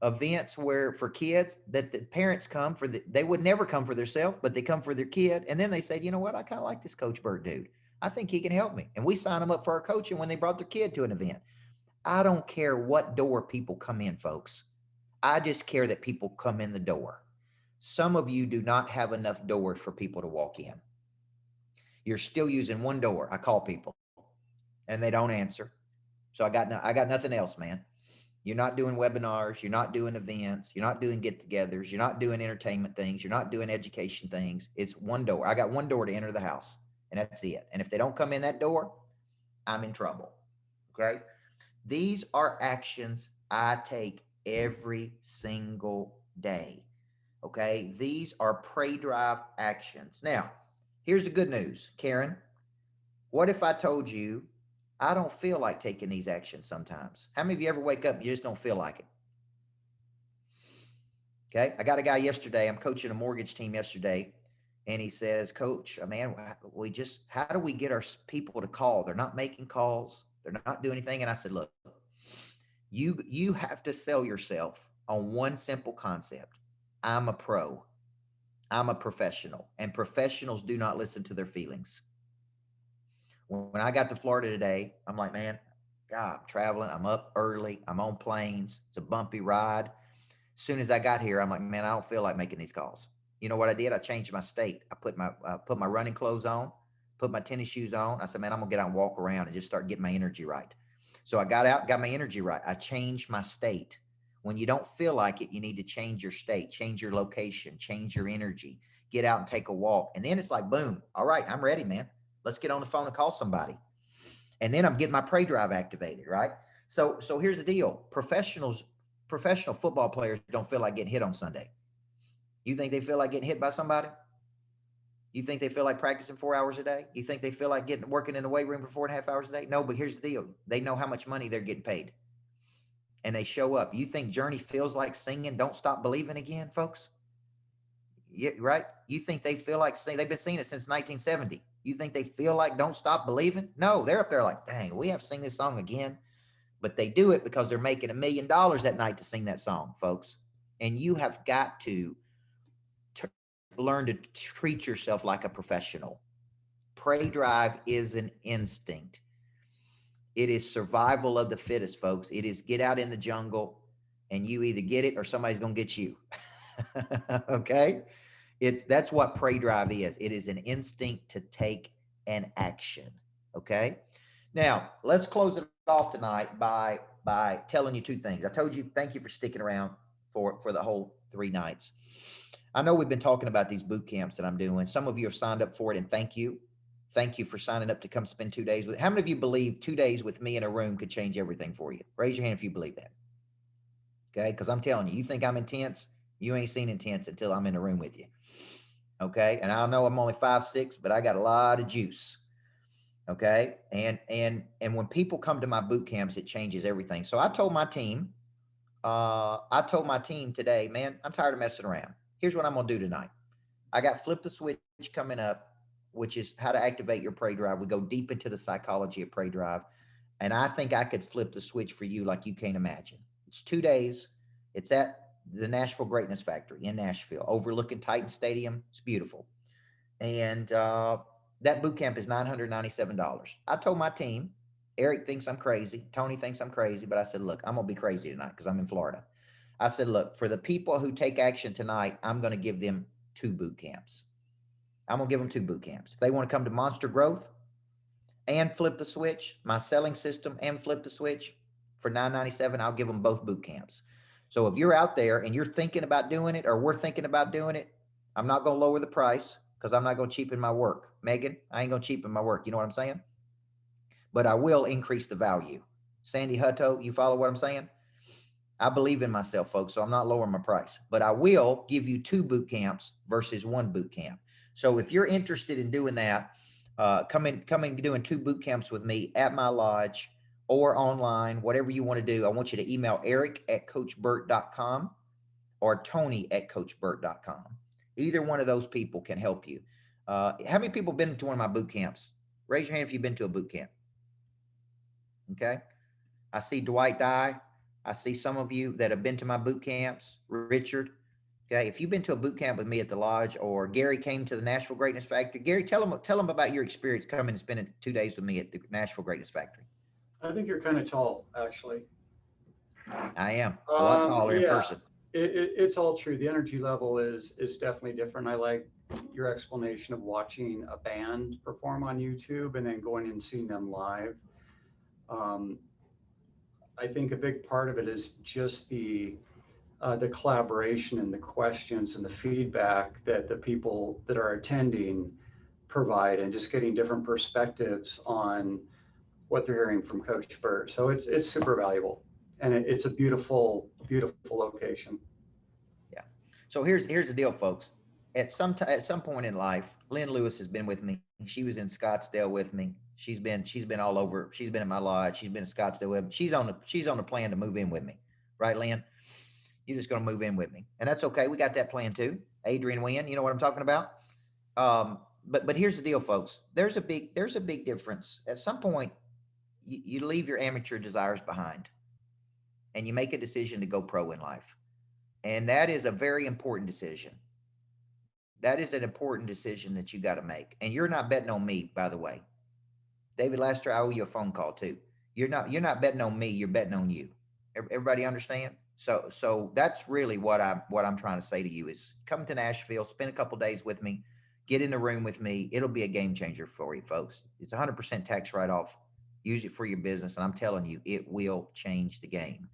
events where for kids that the parents come for, they would never come for themselves, but they come for their kid. And then they said, you know what? I kind of like this Coach Burt dude. I think he can help me. And we sign them up for our coaching when they brought their kid to an event. I don't care what door people come in, folks. I just care that people come in the door. Some of you do not have enough doors for people to walk in. You're still using one door. I call people and they don't answer. So I got nothing else, man. You're not doing webinars. You're not doing events. You're not doing get-togethers. You're not doing entertainment things. You're not doing education things. It's one door. I got one door to enter the house, and that's it. And if they don't come in that door, I'm in trouble. Okay. These are actions I take every single day. Okay. These are Pray Drive actions. Now, here's the good news, Karen. What if I told you I don't feel like taking these actions sometimes? How many of you ever wake up and you just don't feel like it? Okay. I got a guy yesterday, I'm coaching a mortgage team yesterday, and he says, Coach, man, how do we get our people to call? They're not making calls. They're not doing anything. And I said, look, you have to sell yourself on one simple concept. I'm a pro. I'm a professional, and professionals do not listen to their feelings. When I got to Florida today, I'm like, man, God, I'm traveling. I'm up early. I'm on planes. It's a bumpy ride. As soon as I got here, I'm like, man, I don't feel like making these calls. You know what I did? I changed my state. I put my running clothes on, put my tennis shoes on. I said, man, I'm gonna get out and walk around and just start getting my energy right. So I got out, got my energy right. I changed my state. When you don't feel like it, you need to change your state, change your location, change your energy, get out and take a walk. And then it's like, boom. All right, I'm ready, man. Let's get on the phone and call somebody. And then I'm getting my Pray Drive activated, right? So here's the deal. Professional football players don't feel like getting hit on Sunday. You think they feel like getting hit by somebody? You think they feel like practicing 4 hours a day? You think they feel like working in the weight room for 4.5 hours a day? No, but here's the deal. They know how much money they're getting paid. And they show up. You think Journey feels like singing Don't Stop Believing again, folks? Yeah, right? You think they feel like singing? They've been singing it since 1970. You think they feel like Don't Stop Believing? No, they're up there like, dang, we have to sing this song again. But they do it because they're making $1 million that night to sing that song, folks. And you have got to learn to treat yourself like a professional. Pray Drive is an instinct. It is survival of the fittest, folks. It is get out in the jungle and you either get it or somebody's going to get you. Okay. That's what Pray Drive is. It is an instinct to take an action. Okay. Now let's close it off tonight by telling you two things. I told you, thank you for sticking around for the whole 3 nights. I know we've been talking about these boot camps that I'm doing. Some of you have signed up for it, and thank you. Thank you for signing up to come spend 2 days with. How many of you believe 2 days with me in a room could change everything for you? Raise your hand if you believe that. Okay. Because I'm telling you, you think I'm intense, you ain't seen intense until I'm in a room with you. Okay. And I know I'm only 5'6", but I got a lot of juice. Okay. And when people come to my boot camps, it changes everything. So I told my team today, man, I'm tired of messing around. Here's what I'm going to do tonight. I got Flip the Switch coming up, which is how to activate your Pray Drive. We go deep into the psychology of Pray Drive. And I think I could flip the switch for you like you can't imagine. It's 2 days. It's at the Nashville Greatness Factory in Nashville, overlooking Titan Stadium. It's beautiful. And that boot camp is $997. I told my team, Eric thinks I'm crazy. Tony thinks I'm crazy. But I said, look, I'm going to be crazy tonight because I'm in Florida. I said, look, for the people who take action tonight, I'm going to give them 2 boot camps. I'm going to give them 2 boot camps. If they want to come to Monster Growth and Flip the Switch, my selling system and Flip the Switch for $997, I'll give them both boot camps. So if you're out there and you're thinking about doing it, or we're thinking about doing it, I'm not going to lower the price because I'm not going to cheapen my work. Megan, I ain't going to cheapen my work. You know what I'm saying? But I will increase the value. Sandy Hutto, you follow what I'm saying? I believe in myself, folks, so I'm not lowering my price, but I will give you 2 boot camps versus 1 boot camp. So if you're interested in doing that, coming doing 2 boot camps with me at my lodge or online, whatever you want to do, I want you to email eric@coachburt.com or tony@coachburt.com. Either one of those people can help you. How many people have been to one of my boot camps? Raise your hand if you've been to a boot camp. Okay. I see Dwight Dye. I see some of you that have been to my boot camps. Richard, okay, if you've been to a boot camp with me at the lodge, or Gary came to the Nashville Greatness Factory, Gary, tell them about your experience coming and spending 2 days with me at the Nashville Greatness Factory. I think you're kind of tall, actually. I am a lot taller in Yeah, person. it's all true. The energy level is definitely different. I like your explanation of watching a band perform on YouTube and then going and seeing them live. I think a big part of it is just the collaboration and the questions and the feedback that the people that are attending provide, and just getting different perspectives on what they're hearing from Coach Burt. So it's super valuable, and it's a beautiful, beautiful location. Yeah. So here's the deal, folks. At some point in life, Lynn Lewis has been with me. She was in Scottsdale with me. She's been all over. She's been at my lodge. She's been in Scottsdale with me. She's on the plan to move in with me, right, Lynn? You're just going to move in with me, and that's okay. We got that plan too. Adrian Wynn, you know what I'm talking about. But here's the deal, folks. There's a big difference. At some point, you leave your amateur desires behind, and you make a decision to go pro in life, and that is a very important decision. That is an important decision that you got to make, and you're not betting on me, by the way. David Laster, I owe you a phone call too. You're not betting on me. You're betting on you. Everybody understand? So that's really what I'm trying to say to you is come to Nashville, spend a couple days with me, get in the room with me. It'll be a game changer for you, folks. It's 100% tax write-off. Use it for your business, and I'm telling you, it will change the game.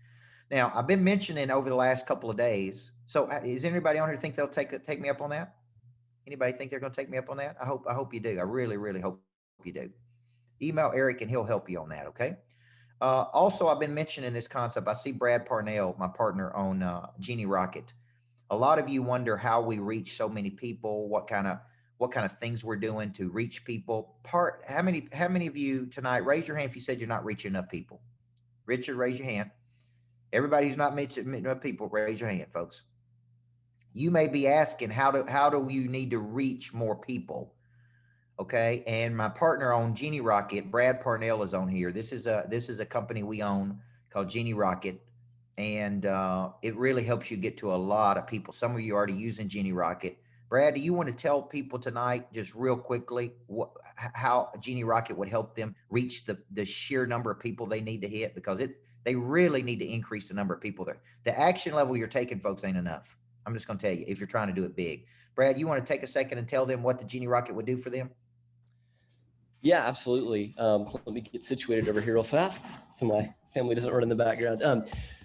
Now, I've been mentioning over the last couple of days. So, is anybody on here think they'll take me up on that? Anybody think they're going to take me up on that? I hope you do. I really, really hope you do. Email Eric, and he'll help you on that. Okay. Also, I've been mentioning this concept. I see Brad Parnell, my partner on Genie Rocket. A lot of you wonder how we reach so many people, what kind of things we're doing to reach people. How many of you tonight, raise your hand if you said you're not reaching enough people? Richard, raise your hand. Everybody who's not reaching enough people, raise your hand, folks. You may be asking, how do you need to reach more people? Okay, and my partner on Genie Rocket, Brad Parnell, is on here. This is a company we own called Genie Rocket, and it really helps you get to a lot of people. Some of you are already using Genie Rocket. Brad, do you want to tell people tonight, just real quickly, how Genie Rocket would help them reach the sheer number of people they need to hit? Because they really need to increase the number of people there. The action level you're taking, folks, ain't enough. I'm just going to tell you, if you're trying to do it big. Brad, you want to take a second and tell them what the Genie Rocket would do for them? Yeah, absolutely. Let me get situated over here real fast so my family doesn't run in the background.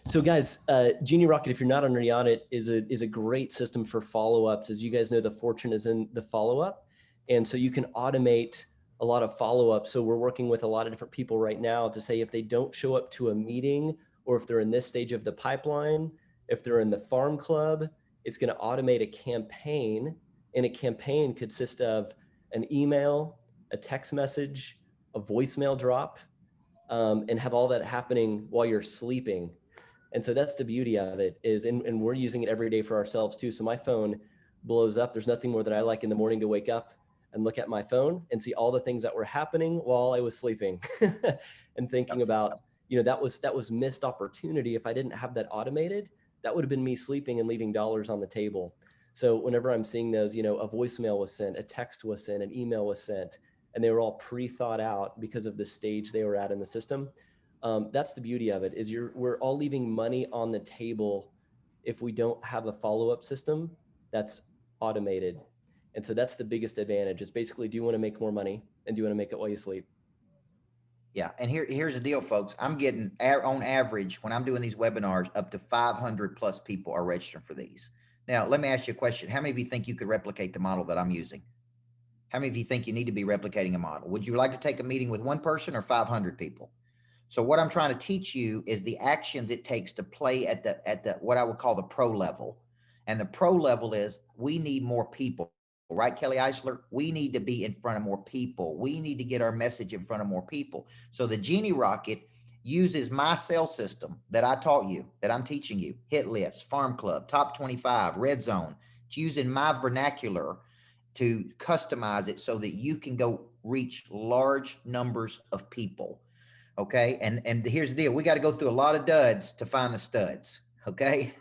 So guys, Genie Rocket, if you're not already on it, is a great system for follow-ups. As you guys know, the fortune is in the follow-up. And so you can automate a lot of follow-up. So we're working with a lot of different people right now to say if they don't show up to a meeting, or if they're in this stage of the pipeline, if they're in the farm club, it's going to automate a campaign. And a campaign consists of an email, a text message, a voicemail drop, and have all that happening while you're sleeping. And so that's the beauty of it is, and we're using it every day for ourselves too. So my phone blows up. There's nothing more that I like in the morning to wake up and look at my phone and see all the things that were happening while I was sleeping and thinking about, that was missed opportunity. If I didn't have that automated, that would have been me sleeping and leaving dollars on the table. So whenever I'm seeing those, a voicemail was sent, a text was sent, an email was sent, and they were all pre-thought out because of the stage they were at in the system. That's the beauty of it, is we're all leaving money on the table if we don't have a follow-up system that's automated. And so that's the biggest advantage. It's basically, do you want to make more money, and do you want to make it while you sleep? Yeah, and here's the deal, folks. I'm getting, on average, when I'm doing these webinars, up to 500 plus people are registering for these. Now, let me ask you a question. How many of you think you could replicate the model that I'm using? How many of you think you need to be replicating a model? Would you like to take a meeting with one person or 500 people? So what I'm trying to teach you is the actions it takes to play at the what I would call the pro level. And the pro level is, we need more people, right, Kelly Eisler? We need to be in front of more people. We need to get our message in front of more people. So the Genie Rocket uses my sales system that I taught you, that I'm teaching you, hit list, farm club, top 25, red zone. It's using my vernacular to customize it so that you can go reach large numbers of people. Okay. And here's the deal. We got to go through a lot of duds to find the studs. Okay.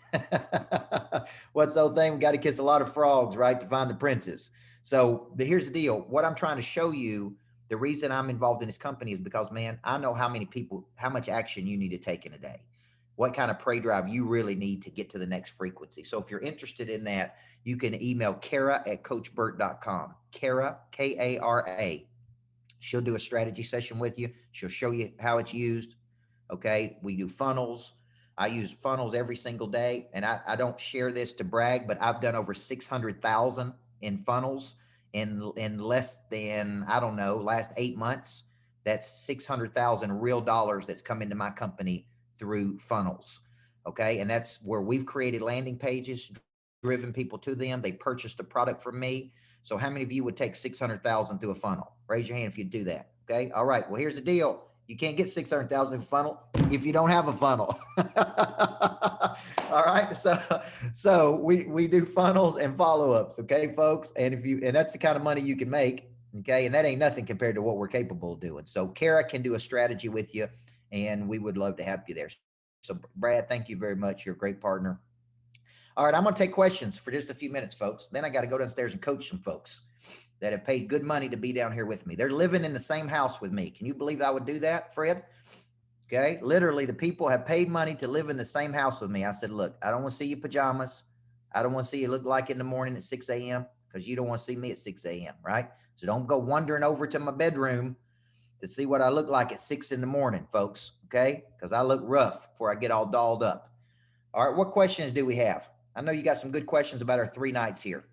What's the old thing? We got to kiss a lot of frogs, right, to find the princes. So here's the deal. What I'm trying to show you, the reason I'm involved in this company is because, man, I know how many people, how much action you need to take in a day, what kind of prey drive you really need to get to the next frequency. So if you're interested in that, you can email Kara@coachburt.com. Kara, Kara. She'll do a strategy session with you. She'll show you how it's used. Okay. We do funnels. I use funnels every single day. And I don't share this to brag, but I've done over 600,000 in funnels in less than, I don't know, last 8 months. That's 600,000 real dollars that's come into my company through funnels. Okay. And that's where we've created landing pages, driven people to them. They purchased a product from me. So how many of you would take 600,000 through a funnel? Raise your hand if you do that. Okay. All right. Well, here's the deal. You can't get 600,000 in a funnel if you don't have a funnel. All right. So we do funnels and follow-ups. Okay, folks. And that's the kind of money you can make. Okay. And that ain't nothing compared to what we're capable of doing. So Kara can do a strategy with you, and we would love to have you there. So Brad, thank you very much. You're a great partner. All right, I'm going to take questions for just a few minutes, folks. Then I got to go downstairs and coach some folks that have paid good money to be down here with me. They're living in the same house with me. Can you believe I would do that, Fred? Okay, literally the people have paid money to live in the same house with me. I said, look, I don't want to see your pajamas. I don't want to see you look like in the morning at 6 a.m. because you don't want to see me at 6 a.m., right? So don't go wandering over to my bedroom to see what I look like at 6 in the morning, folks, okay? Because I look rough before I get all dolled up. All right, what questions do we have? I know you got some good questions about our 3 nights here.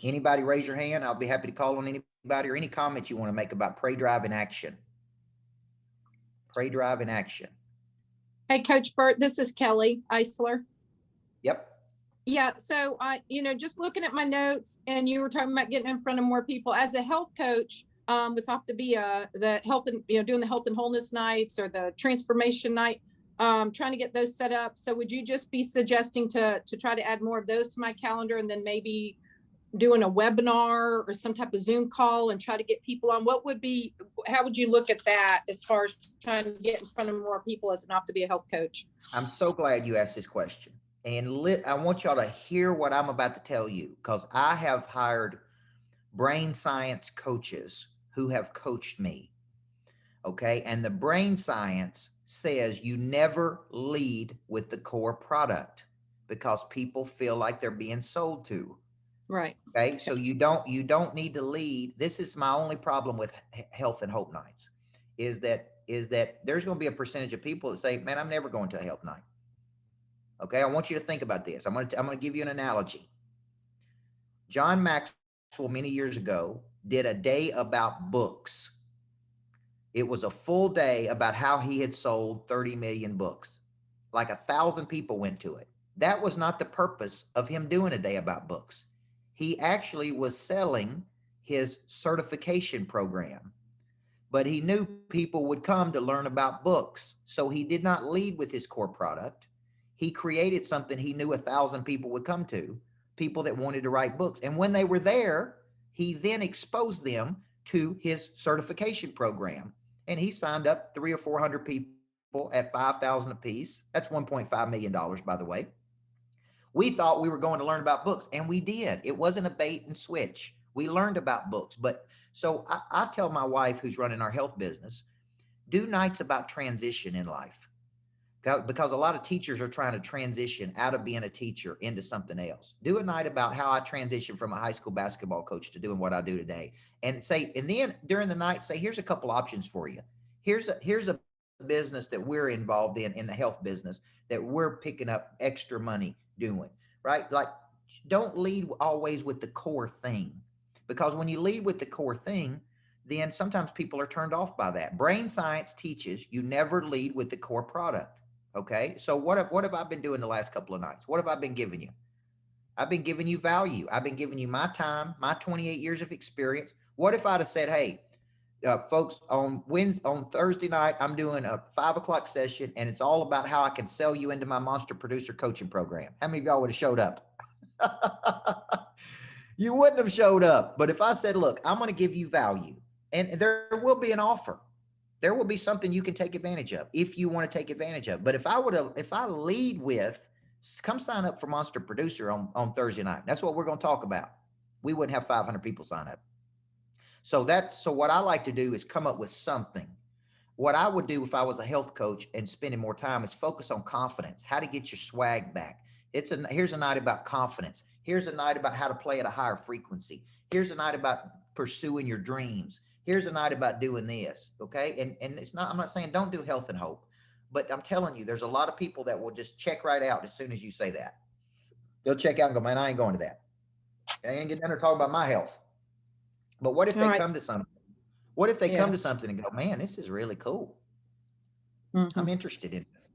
Anybody raise your hand? I'll be happy to call on anybody, or any comments you want to make about prey drive in action. Prey drive in action. Hey, Coach Burt, this is Kelly Eisler. Yep. Yeah. So just looking at my notes, and you were talking about getting in front of more people as a health coach, with Optabia, the health and, doing the health and wholeness nights or the transformation night, trying to get those set up. So would you just be suggesting to try to add more of those to my calendar, and then maybe doing a webinar or some type of Zoom call and try to get people on? How would you look at that as far as trying to get in front of more people as an Optabia health coach? I'm so glad you asked this question. And I want y'all to hear what I'm about to tell you, because I have hired brain science coaches who have coached me. Okay. And the brain science says you never lead with the core product because people feel like they're being sold to. Right. Okay. So you don't need to lead. This is my only problem with health and hope nights is that there's going to be a percentage of people that say, man, I'm never going to a health night. Okay. I want you to think about this. I'm going to give you an analogy. John Maxwell many years ago did a day about books. It was a full day about how he had sold 30 million books. Like 1,000 people went to it. That was not the purpose of him doing a day about books. He actually was selling his certification program, but he knew people would come to learn about books. So he did not lead with his core product. He created something he knew 1,000 people would come to, people that wanted to write books. And when they were there, he then exposed them to his certification program. And he signed up 300 or 400 people at $5,000 a piece. That's $1.5 million, by the way. We thought we were going to learn about books, and we did. It wasn't a bait and switch. We learned about books. But so I tell my wife, who's running our health business, do nights about transition in life, because a lot of teachers are trying to transition out of being a teacher into something else. Do a night about how I transitioned from a high school basketball coach to doing what I do today. And then during the night, say, here's a couple options for you. Here's a business that we're involved in the health business, that we're picking up extra money doing, right? Like, don't lead always with the core thing, because when you lead with the core thing, then sometimes people are turned off by that. Brain science teaches you never lead with the core product. Okay. So what have I been doing the last couple of nights? What have I been giving you? I've been giving you value. I've been giving you my time, my 28 years of experience. What if I'd have said, hey, folks, on Thursday night, I'm doing a 5 o'clock session, and it's all about how I can sell you into my monster producer coaching program. How many of y'all would have showed up? You wouldn't have showed up. But if I said, look, I'm going to give you value, and there will be an offer. there will be something you can take advantage of if you want to take advantage of. But if I lead with, come sign up for Monster Producer on Thursday night, that's what we're going to talk about. We wouldn't have 500 people sign up. So what I like to do is come up with something. What I would do if I was a health coach and spending more time is focus on confidence, how to get your swag back. Here's a night about confidence. Here's a night about how to play at a higher frequency. Here's a night about pursuing your dreams. Here's a night about doing this. Okay. And I'm not saying don't do health and hope, but I'm telling you, there's a lot of people that will just check right out as soon as you say that. They'll check out and go, man, I ain't going to that. I ain't getting there talking about my health. But what if they come to something? What if they come to something and go, man, this is really cool. I'm interested in this.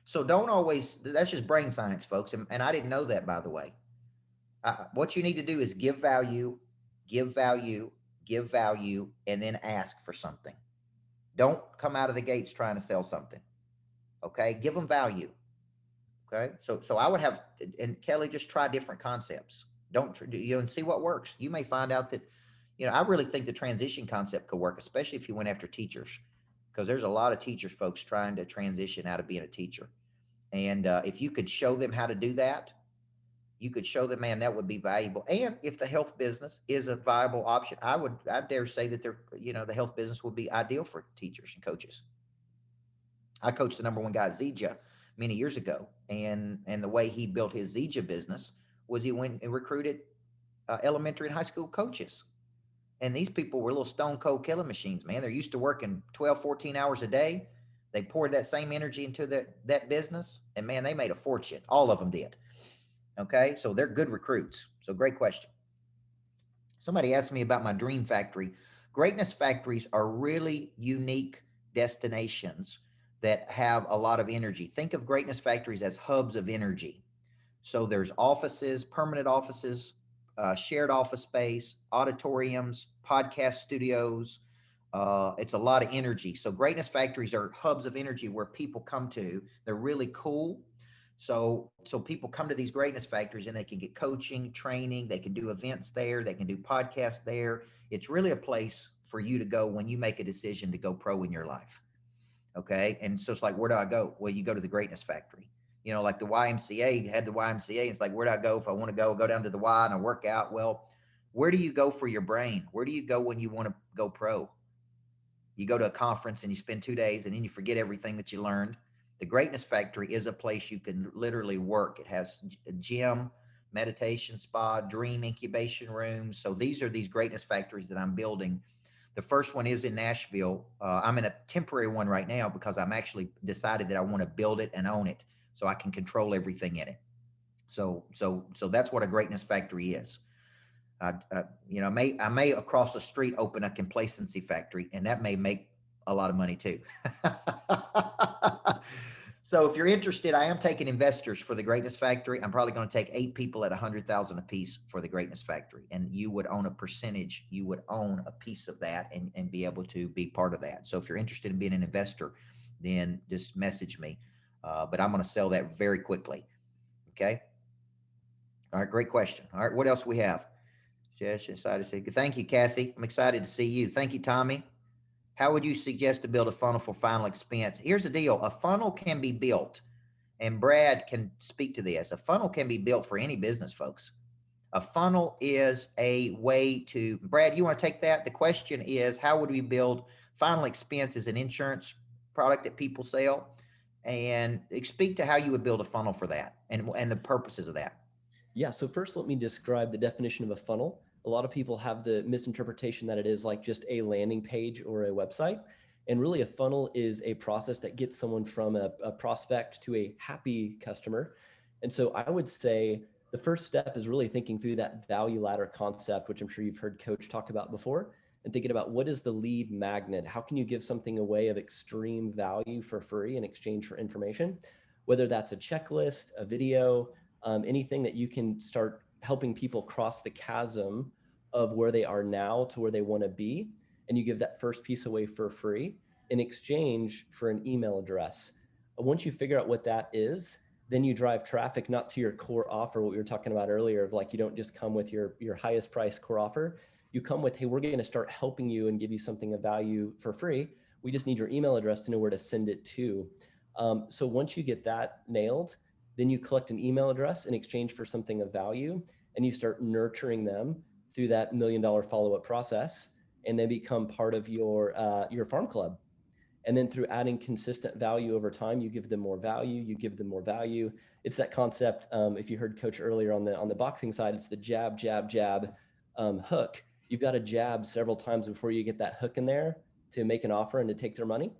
So don't always, that's just brain science, folks. And I didn't know that, by the way. What you need to do is give value, and then ask for something. Don't come out of the gates trying to sell something. Okay. Give them value. Okay. So I would have, and Kelly, just try different concepts. And see what works. You may find out that, I really think the transition concept could work, especially if you went after teachers, because there's a lot of teachers, folks, trying to transition out of being a teacher. And if you could show them how to do that, you could show them, man, that would be valuable. And if the health business is a viable option, I dare say that the health business would be ideal for teachers and coaches. I coached the number one guy, Zija, many years ago. And the way he built his Zija business was he went and recruited elementary and high school coaches. And these people were little stone cold killing machines, man. They're used to working 12, 14 hours a day. They poured that same energy into that business. And man, they made a fortune. All of them did. Okay. So they're good recruits. So great question. Somebody asked me about my dream factory. Greatness factories are really unique destinations that have a lot of energy. Think of greatness factories as hubs of energy. So there's offices, permanent offices, shared office space, auditoriums, podcast studios. It's a lot of energy. So greatness factories are hubs of energy where people come to. They're really cool. So people come to these greatness factories and they can get coaching, training. They can do events there. They can do podcasts there. It's really a place for you to go when you make a decision to go pro in your life. Okay. And so it's like, where do I go? Well, you go to the greatness factory. Like the YMCA had the YMCA. It's like, where do I go if I want to go down to the Y and I work out? Well, where do you go for your brain? Where do you go when you want to go pro? You go to a conference and you spend 2 days and then you forget everything that you learned. The Greatness Factory is a place you can literally work. It has a gym, meditation spa, dream incubation rooms. So these are these greatness factories that I'm building. The first one is in Nashville. I'm in a temporary one right now because I'm actually decided that I want to build it and own it, so I can control everything in it. So that's what a greatness factory is. I may across the street open a complacency factory, and that may make a lot of money too. So if you're interested, I am taking investors for the Greatness Factory. I'm probably going to take 8 people at 100,000 a piece for the Greatness Factory, and you would own a percentage. You would own a piece of that and be able to be part of that. So if you're interested in being an investor, then just message me. But I'm going to sell that very quickly. Okay. All right. Great question. All right. What else we have? Just excited to see. Thank you, Kathy. I'm excited to see you. Thank you, Tommy. How would you suggest to build a funnel for final expense? Here's the deal. A funnel can be built, and Brad can speak to this. A funnel can be built for any business, folks. A funnel is a way to, Brad, you want to take that? The question is, how would we build final expense as an insurance product that people sell? And speak to how you would build a funnel for that and the purposes of that. Yeah. So first, let me describe the definition of a funnel. A lot of people have the misinterpretation that it is like just a landing page or a website. And really a funnel is a process that gets someone from a prospect to a happy customer. And so I would say the first step is really thinking through that value ladder concept, which I'm sure you've heard Coach talk about before, and thinking about what is the lead magnet? How can you give something away of extreme value for free in exchange for information? Whether that's a checklist, a video, anything that you can start helping people cross the chasm of where they are now to where they want to be. And you give that first piece away for free in exchange for an email address. Once you figure out what that is, then you drive traffic, not to your core offer, what we were talking about earlier, of like, you don't just come with your highest price core offer. You come with, hey, we're going to start helping you and give you something of value for free, We just need your email address to know where to send it to. So once you get that nailed, then you collect an email address in exchange for something of value, and you start nurturing them through that $1 million follow-up process, and they become part of your farm club. And then through adding consistent value over time, you give them more value, you give them more value. It's that concept, if you heard Coach earlier on the boxing side, it's the jab, jab, jab, hook. You've got to jab several times before you get that hook in there to make an offer and to take their money.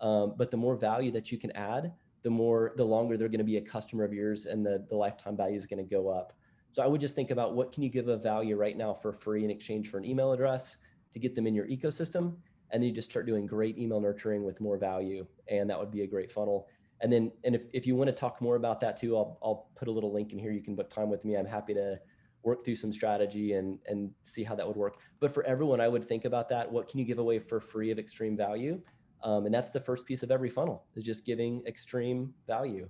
But the more value that you can add, the longer they're going to be a customer of yours, and the lifetime value is going to go up. So I would just think about, what can you give of value right now for free in exchange for an email address to get them in your ecosystem? And then you just start doing great email nurturing with more value, and that would be a great funnel. And then, if you want to talk more about that too, I'll put a little link in here. You can book time with me. I'm happy to work through some strategy and see how that would work. But for everyone, I would think about that. What can you give away for free of extreme value? And that's the first piece of every funnel, is just giving extreme value.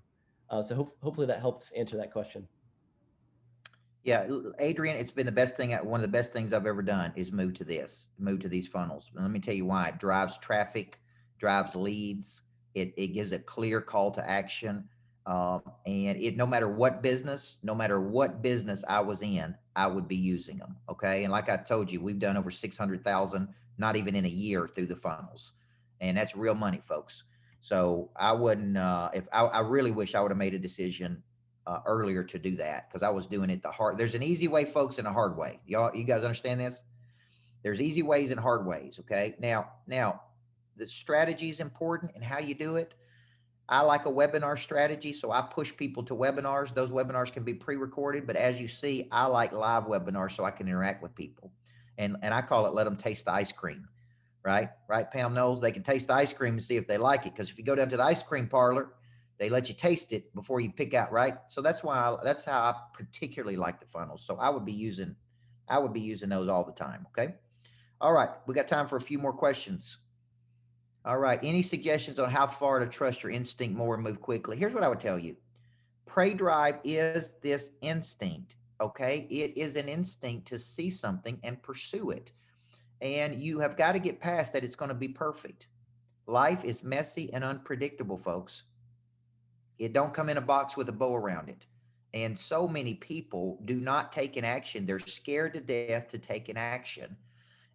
So hopefully that helps answer that question. Yeah, Adrian, it's been the best thing. One of the best things I've ever done is move to these funnels. And let me tell you why. It drives traffic, drives leads. It gives a clear call to action. And no matter what business I was in, I would be using them. Okay. And like I told you, we've done over 600,000, not even in a year, through the funnels. And that's real money, folks. So I wouldn't, I really wish I would have made a decision earlier to do that, because I was doing it the hard. There's an easy way, folks, and a hard way. You guys understand this? There's easy ways and hard ways. Okay. Now the strategy is important and how you do it. I like a webinar strategy, so I push people to webinars. Those webinars can be pre-recorded, but as you see, I like live webinars so I can interact with people. And I call it, let them taste the ice cream. Right, Pam knows they can taste the ice cream and see if they like it. Because if you go down to the ice cream parlor, they let you taste it before you pick out, right? So that's how I particularly like the funnels. So I would be using those all the time. Okay. All right. We got time for a few more questions. All right. Any suggestions on how far to trust your instinct more and move quickly? Here's what I would tell you. Prey drive is this instinct. Okay. It is an instinct to see something and pursue it. And you have got to get past that. It's going to be perfect. Life is messy and unpredictable, folks. It don't come in a box with a bow around it. And so many people do not take an action. They're scared to death to take an action.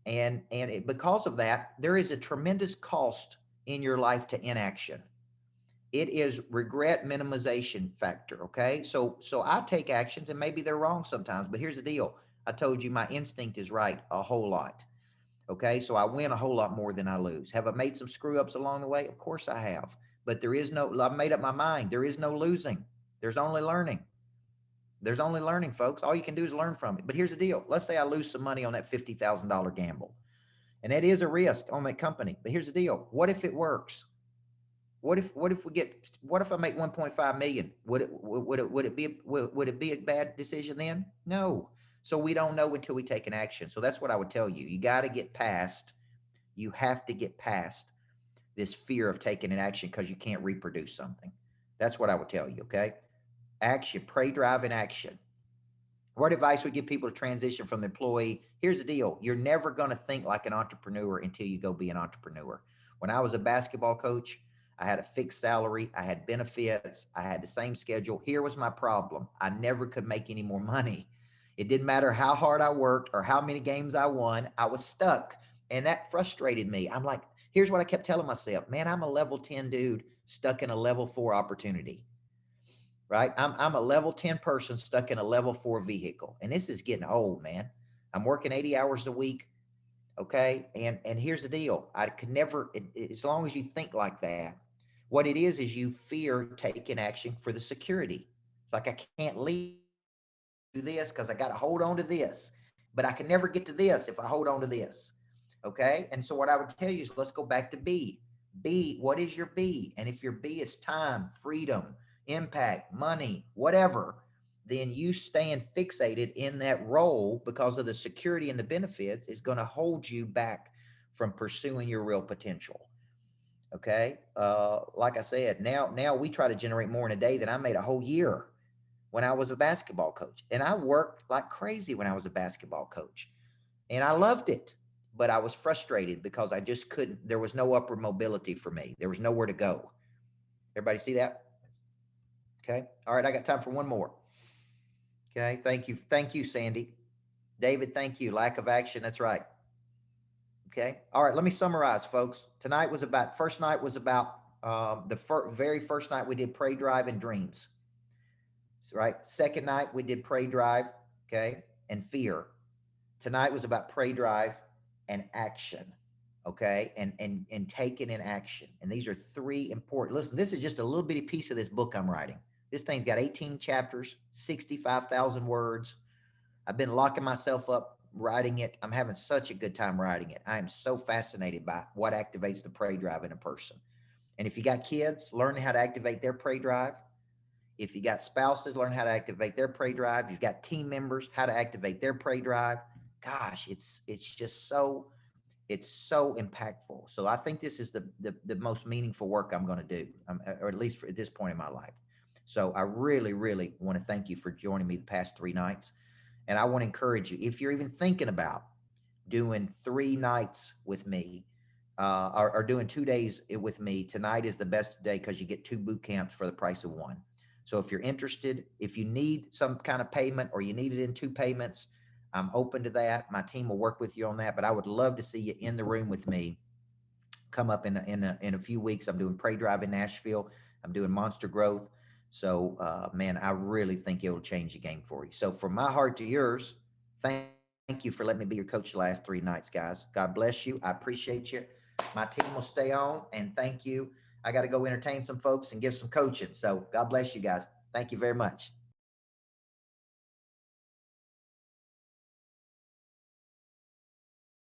And because of that, there is a tremendous cost in your life to inaction. It is regret minimization factor. Okay. So I take actions, and maybe they're wrong sometimes, but here's the deal. I told you my instinct is right a whole lot. Okay. So I win a whole lot more than I lose. Have I made some screw ups along the way? Of course I have. But I've made up my mind. There is no losing. There's only learning. There's only learning, folks. All you can do is learn from it. But here's the deal. Let's say I lose some money on that $50,000 gamble. And that is a risk on that company. But here's the deal. What if it works? What if I make 1.5 million? Would it be a bad decision then? No. So we don't know until we take an action. So that's what I would tell you. You have to get past this fear of taking an action because you can't reproduce something. That's what I would tell you. Okay. Action, prey drive and action. What advice would give people to transition from the employee? Here's the deal. You're never going to think like an entrepreneur until you go be an entrepreneur. When I was a basketball coach, I had a fixed salary. I had benefits. I had the same schedule. Here was my problem. I never could make any more money. It didn't matter how hard I worked or how many games I won. I was stuck. And that frustrated me. I'm like, here's what I kept telling myself, man, I'm a level 10 dude stuck in a level 4 opportunity, right? I'm a level 10 person stuck in a level 4 vehicle. And this is getting old, man. I'm working 80 hours a week. Okay. And here's the deal. I could never, as long as you think like that, what it is you fear taking action for the security. It's like, I can't leave this because I got to hold on to this, but I can never get to this if I hold on to this. Okay. And so what I would tell you is, let's go back to B. B, what is your B? And if your B is time, freedom, impact, money, whatever, then you staying fixated in that role because of the security and the benefits is going to hold you back from pursuing your real potential. Okay. Like I said, now we try to generate more in a day than I made a whole year when I was a basketball coach. And I worked like crazy when I was a basketball coach, and I loved it. but I was frustrated because I just couldn't, there was no upward mobility for me. There was nowhere to go. Everybody see that? Okay. All right. I got time for one more. Okay. Thank you. Thank you, Sandy. David, thank you. Lack of action. That's right. Okay. All right. Let me summarize, folks. Tonight was about, first night was about very first night we did pray, drive, and dreams. Right. Second night we did pray, drive, okay, and fear. Tonight was about pray, drive, and action. Okay. And taking in action. And these are three important. Listen, this is just a little bitty piece of this book I'm writing. This thing's got 18 chapters, 65,000 words. I've been locking myself up writing it. I'm having such a good time writing it. I am so fascinated by what activates the pray drive in a person. And if you got kids, learn how to activate their pray drive. If you got spouses, learn how to activate their pray drive. You've got team members, how to activate their pray drive. Gosh, it's just so, it's so impactful. So I think this is the most meaningful work I'm going to do, or at least at this point in my life. So I really, really want to thank you for joining me the past 3 nights. And I want to encourage you, if you're even thinking about doing 3 nights with me, or doing 2 days with me, tonight is the best day because you get 2 boot camps for the price of 1. So if you're interested, if you need some kind of payment or you need it in 2 payments, I'm open to that. My team will work with you on that, but I would love to see you in the room with me. Come up in a few weeks. I'm doing Pray Drive in Nashville. I'm doing Monster Growth. So, man, I really think it will change the game for you. So from my heart to yours, thank you for letting me be your coach the last 3 nights, guys. God bless you. I appreciate you. My team will stay on, and thank you. I got to go entertain some folks and give some coaching. So God bless you guys. Thank you very much.